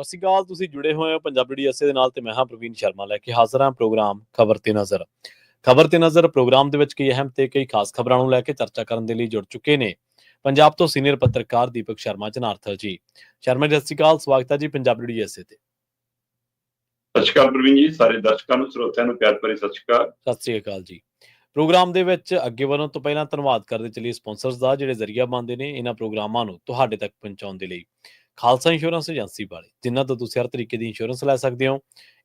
ਸਤਿ ਸ਼੍ਰੀ ਅਕਾਲ। ਤੁਸੀਂ ਜੁੜੇ ਹੋਏ ਹੋ ਪੰਜਾਬੀ ਡੀਐਸਏ ਦੇ ਨਾਲ ਤੇ ਮੈਂ ਹਾਂ ਪ੍ਰਵੀਨ ਸ਼ਰਮਾ ਲੈ ਕੇ ਹਾਜ਼ਰ ਹਾਂ ਪ੍ਰੋਗਰਾਮ ਖਬਰ ਤੇ ਨਜ਼ਰ। ਖਬਰ ਤੇ ਨਜ਼ਰ ਪ੍ਰੋਗਰਾਮ ਦੇ ਵਿੱਚ ਕਈ ਅਹਿਮ ਤੇ ਕਈ ਖਾਸ ਖਬਰਾਂ ਨੂੰ ਲੈ ਕੇ ਚਰਚਾ ਕਰਨ ਦੇ ਲਈ ਜੁੜ ਚੁੱਕੇ ਨੇ ਪੰਜਾਬ ਤੋਂ ਸੀਨੀਅਰ ਪੱਤਰਕਾਰ ਦੀਪਕ ਸ਼ਰਮਾ ਜਨਾਰਥਲ ਜੀ। ਸ਼ਰਮਾ ਜੀ, ਸਤਿ ਸ਼੍ਰੀ ਅਕਾਲ। ਸਵਾਗਤ ਹੈ ਜੀ ਪੰਜਾਬੀ ਡੀਐਸਏ ਤੇ। ਸਤਿ ਸ਼੍ਰੀ ਅਕਾਲ ਪ੍ਰਵੀਨ ਜੀ, ਸਾਰੇ ਦਰਸ਼ਕਾਂ ਨੂੰ ਸਰੋਤਿਆਂ ਨੂੰ ਪਿਆਰ ਭਰੀ ਸਤਿ ਸ਼੍ਰੀ ਅਕਾਲ। ਸਤਿ ਸ਼੍ਰੀ ਅਕਾਲ ਜੀ। ਪ੍ਰੋਗਰਾਮ ਦੇ ਵਿੱਚ ਅੱਗੇ ਵਧਣ ਤੋਂ ਪਹਿਲਾਂ ਧੰਨਵਾਦ ਕਰਦੇ ਚੱਲੀਏ ਸਪਾਂਸਰਸ ਦਾ, ਜਿਹੜੇ ਜ਼ਰੀਆ ਬਣਦੇ ਨੇ ਇਹਨਾਂ ਪ੍ਰੋਗਰਾਮਾਂ ਨੂੰ ਤੁਹਾਡੇ ਤੱਕ ਪਹੁੰਚਾਉਣ ਦੇ ਲਈ। ਖਾਲਸਾ ਇੰਸ਼ੋਰੈਂਸ ਏਜੰਸੀ ਵਾਲੇ, ਜਿਨ੍ਹਾਂ ਤੋਂ ਤੁਸੀਂ ਹਰ ਤਰੀਕੇ ਦੀ ਇੰਸ਼ੋਰੈਂਸ ਲੈ ਸਕਦੇ ਹੋ।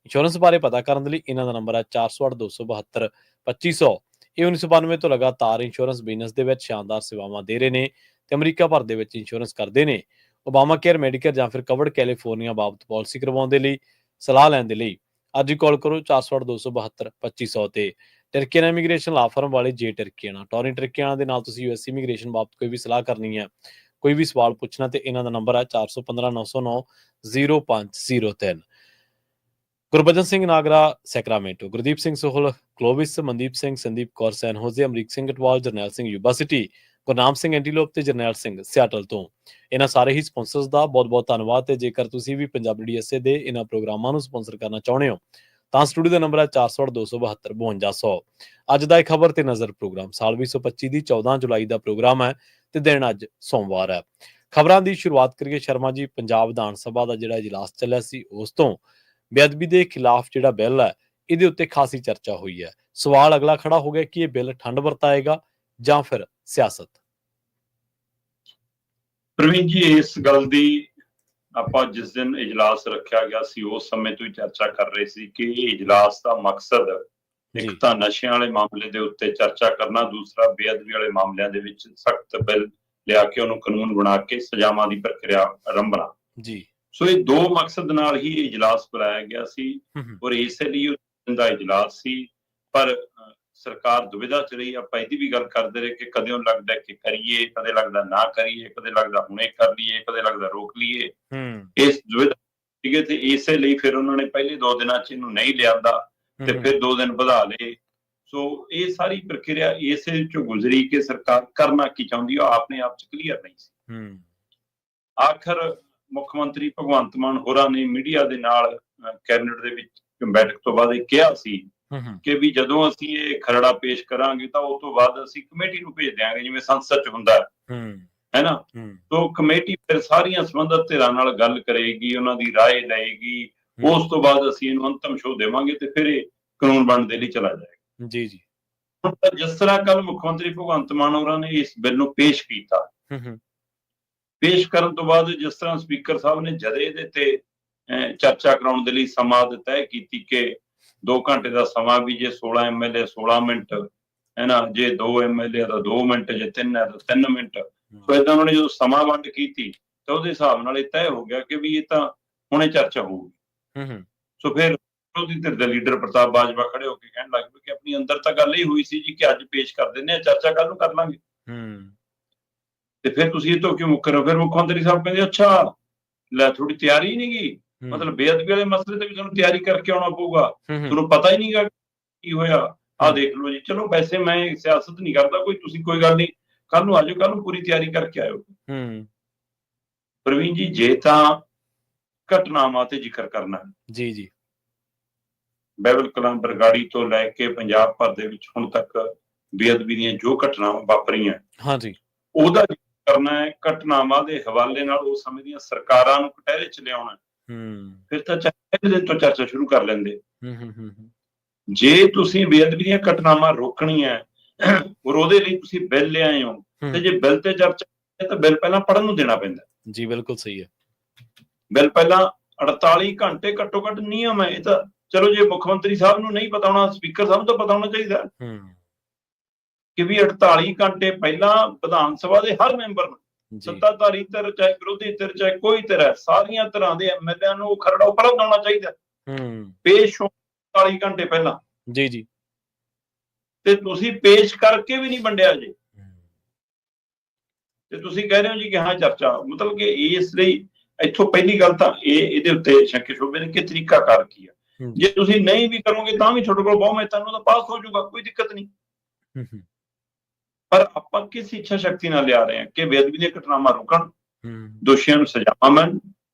ਇੰਸ਼ੋਰੈਂਸ ਬਾਰੇ ਪਤਾ ਕਰਨ ਦੇ ਲਈ ਇਹਨਾਂ ਦਾ ਨੰਬਰ ਹੈ 4082722500। ਇਹ 1992 ਤੋਂ ਲਗਾਤਾਰ ਇੰਸ਼ੋਰੈਂਸ ਬਿਜ਼ਨਸ ਦੇ ਵਿੱਚ ਸ਼ਾਨਦਾਰ ਸੇਵਾਵਾਂ ਦੇ ਰਹੇ ਨੇ ਤੇ ਅਮਰੀਕਾ ਭਰ ਦੇ ਵਿੱਚ ਇੰਸ਼ੋਰੈਂਸ ਕਰਦੇ ਨੇ। ਓਬਾਮਾ ਕੇਅਰ, ਮੈਡੀਕੇਅਰ ਜਾਂ ਫਿਰ ਕਵਰਡ ਕੈਲੀਫੋਰਨੀਆ ਬਾਬਤ ਪਾਲਿਸੀ ਕਰਵਾਉਣ ਦੇ ਲਈ, ਸਲਾਹ ਲੈਣ ਦੇ ਲਈ ਅੱਜ ਹੀ ਕਾਲ ਕਰੋ 4082722500 ਤੇ। ਟਰਕੀਆਨਾ ਇਮੀਗ੍ਰੇਸ਼ਨ ਲਾ ਫਰਮ ਵਾਲੇ ਜੇ ਟਰਕੀਆਨਾ, ਟੋਰੀ ਟਰਕੀਆਨਾ ਦੇ ਨਾਲ ਤੁਸੀਂ ਯੂਐਸ ਇਮੀਗ੍ਰੇਸ਼ਨ ਬਾਬਤ ਕੋਈ ਵੀ ਸਲਾਹ ਕਰਨੀ ਹੈ, ਕੋਈ ਵੀ ਸਵਾਲ ਪੁੱਛਣਾ ਤੇ ਇਹਨਾਂ ਦਾ ਨੰਬਰ ਹੈ 4159090503। ਗੁਰਬਚਨ ਸਿੰਘ ਨਾਗਰਾ ਸੈਕਰਾਮੈਂਟੋ, ਗੁਰਦੀਪ ਸਿੰਘ ਸੋਹਲ ਕਲੋਵਿਸ, ਮਨਦੀਪ ਸਿੰਘ, ਸੰਦੀਪ ਕੌਰ ਸੈਨ ਹੋਜ਼ੇ, ਅਮਰੀਕ ਸਿੰਘ ਅਟਵਾਲ, ਜਰਨੈਲ ਸਿੰਘ ਯੂਬਾ ਸਿਟੀ, ਗੁਰਨਾਮ ਸਿੰਘ ਐਂਟੀਲੋਪ ਤੇ ਜਰਨੈਲ ਸਿੰਘ ਸਿਆਟਲ ਤੋਂ। ਇਹਨਾਂ ਸਾਰੇ ਹੀ ਸਪਾਂਸਰਸ ਦਾ ਬਹੁਤ ਬਹੁਤ ਧੰਨਵਾਦ। ਤੇ ਜੇਕਰ ਤੁਸੀਂ ਵੀ ਪੰਜਾਬੀ ਡੀਐਸਏ ਦੇ ਇਹਨਾਂ ਪ੍ਰੋਗਰਾਮਾਂ ਨੂੰ ਸਪਾਂਸਰ ਕਰਨਾ ਚਾਹੁੰਦੇ ਹੋ ਤਾਂ ਸਟੂਡੀਓ ਦਾ ਨੰਬਰ ਹੈ 408272525200। ਅੱਜ ਦਾ ਇਹ ਖਬਰ ਤੇ ਨਜ਼ਰ ਪ੍ਰੋਗਰਾਮ ਸਾਲ 2025 ਦੀ 14 ਜੁਲਾਈ ਦਾ ਪ੍ਰੋਗਰਾਮ ਹੈ ਤੇ ਦਿਨ ਅੱਜ ਸੋਮਵਾਰ ਹੈ। ਖਬਰਾਂ ਦੀ ਸ਼ੁਰੂਆਤ ਕਰੀਏ ਸ਼ਰਮਾ ਜੀ। ਪੰਜਾਬ ਵਿਧਾਨ ਸਭਾ ਦਾ ਜਿਹੜਾ ਇਜਲਾਸ ਚੱਲਿਆ ਸੀ, ਉਸ ਤੋਂ ਬੇਅਦਬੀ ਦੇ ਖਿਲਾਫ ਜਿਹੜਾ ਬਿੱਲ ਹੈ ਇਹਦੇ ਉੱਤੇ ਖਾਸੀ ਚਰਚਾ ਹੋਈ ਹੈ। ਸਵਾਲ ਅਗਲਾ ਖੜਾ ਹੋ ਗਿਆ ਕਿ ਇਹ ਬਿੱਲ ਠੰਡ ਵਰਤਾਏਗਾ ਜਾਂ ਫਿਰ ਸਿਆਸਤ। ਪ੍ਰਵੀਨ ਜੀ, ਇਸ ਗੱਲ ਦੀ ਆਪਾਂ ਜਿਸ ਦਿਨ ਇਜਲਾਸ ਰੱਖਿਆ ਗਿਆ ਸੀ ਉਸ ਸਮੇਂ ਤੋਂ ਹੀ ਚਰਚਾ ਕਰ ਰਹੇ ਸੀ ਕਿ ਇਹ ਇਜਲਾਸ ਦਾ ਮਕਸਦ ਇੱਕ ਤਾਂ ਨਸ਼ਿਆਂ ਵਾਲੇ ਮਾਮਲੇ ਦੇ ਉੱਤੇ ਚਰਚਾ ਕਰਨਾ, ਦੂਸਰਾ ਬੇਅਦਬੀ ਵਾਲੇ ਮਾਮਲਿਆਂ ਦੇ ਵਿੱਚ ਸਖਤ ਬਿੱਲ ਲਿਆ ਕੇ ਉਹਨੂੰ ਕਾਨੂੰਨ ਬਣਾ ਕੇ ਸਜ਼ਾਵਾਂ ਦੀ ਪ੍ਰਕਿਰਿਆ ਆਰੰਭਣਾ ਜੀ। ਸੋ ਇਹ ਦੋ ਮਕਸਦ ਨਾਲ ਹੀ ਇਜਲਾਸ ਬੁਲਾਇਆ ਗਿਆ ਸੀ ਔਰ ਇਸੇ ਲਈ ਦਾ ਇਜਲਾਸ ਸੀ। ਪਰ ਸਰਕਾਰ ਦੁਵਿਧਾ ਚ ਰਹੀ। ਆਪਾਂ ਇਹਦੀ ਵੀ ਗੱਲ ਕਰਦੇ ਰਹੇ ਕਿ ਕਦੇ ਲੱਗਦਾ ਕਿ ਕਰੀਏ, ਕਦੇ ਲੱਗਦਾ ਨਾ ਕਰੀਏ, ਕਦੇ ਲੱਗਦਾ ਹੁਣੇ ਕਰ ਲਈਏ, ਕਦੇ ਲੱਗਦਾ ਰੋਕ ਲਈਏ। ਇਸ ਦੁਵਿਧਾ ਸੀਗੇ ਤੇ ਇਸੇ ਲਈ ਫਿਰ ਉਹਨਾਂ ਨੇ ਪਹਿਲੇ 2 ਦਿਨਾਂ ਚ ਇਹਨੂੰ ਨਹੀਂ ਲਿਆਂਦਾ ਤੇ ਫਿਰ 2 ਦਿਨ ਵਧਾ ਲਏ। ਸੋ ਇਹ ਸਾਰੀ ਪ੍ਰਕਿਰਿਆ ਇਸੇ ਚੋਂ ਗੁਜ਼ਰੀ ਕਿ ਸਰਕਾਰ ਕਰਨਾ ਕੀ ਚਾਹੁੰਦੀ ਉਹ ਆਪਣੇ ਆਪ ਚ ਕਲੀਅਰ ਨਹੀਂ ਸੀ। ਆਖਰ ਮੁੱਖ ਮੰਤਰੀ ਭਗਵੰਤ ਮਾਨ ਹੋਰਾਂ ਨੇ ਮੀਡੀਆ ਦੇ ਨਾਲ ਕੈਬਨਿਟ ਦੇ ਵਿੱਚ ਬੈਠਕ ਤੋਂ ਬਾਅਦ ਇਹ ਕਿਹਾ ਸੀ ਕਿ ਵੀ ਜਦੋਂ ਅਸੀਂ ਇਹ ਖਰੜਾ ਪੇਸ਼ ਕਰਾਂਗੇ ਤਾਂ ਉਸ ਤੋਂ ਬਾਅਦ ਅਸੀਂ ਕਮੇਟੀ ਨੂੰ ਭੇਜ ਦਿਆਂਗੇ, ਜਿਵੇਂ ਸੰਸਦ ਚ ਹੁੰਦਾ ਹੈ ਨਾ। ਤੋਂ ਕਮੇਟੀ ਫਿਰ ਸਾਰੀਆਂ ਸੰਬੰਧਿਤ ਧਿਰਾਂ ਨਾਲ ਗੱਲ ਕਰੇਗੀ, ਉਹਨਾਂ ਦੀ ਰਾਏ ਲਏਗੀ, ਉਸ ਤੋਂ ਬਾਅਦ ਅਸੀਂ ਇਹਨੂੰ ਅੰਤਮ ਛੋਹ ਦੇਵਾਂਗੇ ਤੇ ਫਿਰ ਇਹ ਕਾਨੂੰਨ ਬਣਨ ਦੇ ਲਈ ਚਲਾ ਜਾਏਗਾ। ਜੀ ਜੀ। ਹੁਣ ਜਿਸ ਤਰ੍ਹਾਂ ਕੱਲ ਮੁੱਖ ਮੰਤਰੀ ਭਗਵੰਤ ਮਾਨ ਹੋਰਾਂ ਨੇ ਇਸ ਬਿੱਲ ਨੂੰ ਪੇਸ਼ ਕੀਤਾ, ਪੇਸ਼ ਕਰਨ ਤੋਂ ਬਾਅਦ ਜਿਸ ਤਰ੍ਹਾਂ ਸਪੀਕਰ ਸਾਹਿਬ ਨੇ ਜਦ ਇਹਦੇ ਤੇ ਚਰਚਾ ਕਰਾਉਣ ਦੇ ਲਈ ਸਮਾਂ ਤੈਅ ਕੀਤੀ ਕਿ 2 ਘੰਟੇ ਦਾ ਸਮਾਂ, ਵੀ ਜੇ 16 MLA 16 ਮਿੰਟ ਹੈ ਨਾ, ਜੇ 2 MLA ਤਾਂ 2 ਮਿੰਟ, ਜੇ 3 ਹੈ ਤਾਂ 3 ਮਿੰਟ। ਸੋ ਏਦਾਂ ਉਹਨਾਂ ਨੇ ਜਦੋਂ ਸਮਾਂ ਵੰਡ ਕੀਤੀ ਤਾਂ ਉਹਦੇ ਹਿਸਾਬ ਨਾਲ ਇਹ ਤੈਅ ਹੋ ਗਿਆ ਕਿ ਵੀ ਇਹ ਤਾਂ ਹੁਣੇ ਚਰਚਾ ਹੋਊਗੀ। ਸੋ ਫਿਰ ਵਿਰੋਧੀ ਧਿਰ ਦੇ ਲੀਡਰ ਪ੍ਰਤਾਪ ਬਾਜਵਾ ਖੜੇ ਹੋ ਕੇ ਕਹਿਣ ਲੱਗ ਪਏ ਕਿ ਆਪਣੀ ਅੰਦਰ ਤਾਂ ਗੱਲ ਇਹ ਹੋਈ ਸੀ ਜੀ ਕਿ ਅੱਜ ਪੇਸ਼ ਕਰ ਦਿੰਦੇ ਆ, ਚਰਚਾ ਕੱਲ ਨੂੰ ਕਰ ਲਾਂਗੇ ਤੇ ਫਿਰ ਤੁਸੀਂ ਇਹ ਤੋਂ ਕਿਉਂ ਮੁੱਕਰ ਰਹੇ ਹੋ। ਫਿਰ ਮੁੱਖ ਮੰਤਰੀ ਸਾਹਿਬ ਕਹਿੰਦੇ ਅੱਛਾ ਲੈ, ਥੋੜੀ ਤਿਆਰੀ ਨਹੀਂ ਗੀ, ਮਤਲਬ ਬੇਅਦਬੀ ਵਾਲੇ ਮਸਲੇ ਤੇ ਵੀ ਤੁਹਾਨੂੰ ਤਿਆਰੀ ਕਰਕੇ ਆਉਣਾ ਪਊਗਾ, ਤੁਹਾਨੂੰ ਪਤਾ ਹੀ ਨਹੀਂਗਾ ਕੀ ਹੋਇਆ। ਆਹ ਦੇਖ ਲਓ ਜੀ। ਚਲੋ ਵੈਸੇ ਮੈਂ ਸਿਆਸਤ ਨਹੀਂ ਕਰਦਾ ਕੋਈ, ਤੁਸੀਂ ਕੋਈ ਗੱਲ ਨਹੀਂ, ਕੱਲ ਨੂੰ ਆਜੋ, ਕੱਲ ਨੂੰ ਪੂਰੀ ਤਿਆਰੀ ਕਰਕੇ ਆਇਓ। ਪ੍ਰਵੀਨ ਜੀ, ਜੇ ਤਾਂ ਘਟਨਾਵਾਂ ਤੇ ਜ਼ਿਕਰ ਕਰਨਾ ਜੀ ਜੀ, ਬਾਈਬਲ ਕਲਾਂ ਬਰਗਾੜੀ ਤੋਂ ਲੈ ਕੇ ਪੰਜਾਬ ਭਰ ਦੇ ਵਿੱਚ ਹੁਣ ਤੱਕ ਬੇਅਦਬੀ ਦੀਆਂ ਜੋ ਘਟਨਾਵਾਂ ਵਾਪਰੀਆਂ ਉਹਦਾ ਕਰਨਾ ਹੈ, ਘਟਨਾਵਾਂ ਦੇ ਹਵਾਲੇ ਨਾਲ ਉਸ ਸਮੇਂ ਦੀਆਂ ਸਰਕਾਰਾਂ ਨੂੰ ਕਟਹਿਰੇ ਚ ਲਿਆਉਣਾ, ਫਿਰ ਤਾਂ ਪਹਿਲੇ ਦਿਨ ਤੋਂ ਚਰਚਾ ਸ਼ੁਰੂ ਕਰ ਲੈਂਦੇ। ਜੇ ਤੁਸੀਂ ਬੇਅਦਬੀ ਦੀਆਂ ਘਟਨਾਵਾਂ ਰੋਕਣੀਆਂ ਔਰ ਉਹਦੇ ਲਈ ਤੁਸੀਂ ਬਿੱਲ ਲਿਆਏ ਹੋ ਤੇ ਜੇ ਬਿੱਲ ਤੇ ਚਰਚਾ ਤਾਂ ਬਿੱਲ ਪਹਿਲਾਂ ਪੜ੍ਹਨ ਨੂੰ ਦੇਣਾ ਪੈਂਦਾ ਜੀ। ਬਿਲਕੁਲ ਸਹੀ ਹੈ। ਬਿੱਲ ਪਹਿਲਾਂ 48 ਘੰਟੇ ਘੱਟੋ ਘੱਟ ਨਿਯਮ ਹੈ। ਇਹ ਤਾਂ ਚਲੋ ਜੇ ਮੁੱਖ ਮੰਤਰੀ ਸਾਹਿਬ ਨੂੰ ਨਹੀਂ ਪਤਾ ਹੋਣਾ, ਸਪੀਕਰ ਸਾਹਿਬ ਨੂੰ ਤਾਂ ਪਤਾ ਹੋਣਾ ਚਾਹੀਦਾ ਕਿ ਵੀ 48 ਘੰਟੇ ਪਹਿਲਾਂ ਵਿਧਾਨ ਸਭਾ ਦੇ ਹਰ ਮੈਂਬਰ ਨੂੰ, ਸੱਤਾਧਾਰੀ ਧਿਰ ਚਾਹੇ ਵਿਰੋਧੀ ਧਿਰ ਚਾਹੇ ਕੋਈ ਧਿਰ ਹੈ, ਸਾਰੀਆਂ ਧਿਰਾਂ ਦੇ MLA ਨੂੰ ਉਹ ਖਰੜਾ ਉਪਲਬਧ ਹੋਣਾ ਚਾਹੀਦਾ ਪੇਸ਼ ਹੋਣ 48 ਘੰਟੇ ਪਹਿਲਾਂ ਜੀ ਜੀ। ਤੇ ਤੁਸੀਂ ਪੇਸ਼ ਕਰਕੇ ਵੀ ਨਹੀਂ ਵੰਡਿਆ ਜੇ ਤੇ ਤੁਸੀਂ ਕਹਿ ਰਹੇ ਹੋ ਜੀ ਕਿ ਹਾਂ ਚਰਚਾ, ਮਤਲਬ ਕਿ ਇਸ ਲਈ ਇੱਥੋਂ ਪਹਿਲੀ ਗੱਲ ਤਾਂ ਇਹਦੇ ਉੱਤੇ ਸ਼ੱਕੇ ਸ਼ੋਭੇ ਨੇ ਕਿ ਤਰੀਕਾਕਾਰ ਕੀ ਆ। ਜੇ ਤੁਸੀਂ ਨਹੀਂ ਵੀ ਕਰੋਗੇ ਤਾਂ ਵੀ ਤੁਹਾਡੇ ਕੋਲ ਬਹੁਮਤ ਤੁਹਾਨੂੰ ਤਾਂ ਪਾਸ ਹੋ ਜਾਊਗਾ, ਕੋਈ ਦਿੱਕਤ ਨਹੀਂ। ਪਰ ਆਪਾਂ ਕਿਸ ਇੱਛਾ ਸ਼ਕਤੀ ਨਾਲ ਲਿਆ ਰਹੇ ਹਾਂ ਕਿ ਬੇਅਦਬੀ ਦੀਆਂ ਘਟਨਾਵਾਂ ਰੁਕਣ, ਦੋਸ਼ੀਆਂ ਨੂੰ ਸਜ਼ਾਵਾਂ ਮਿਲਣ।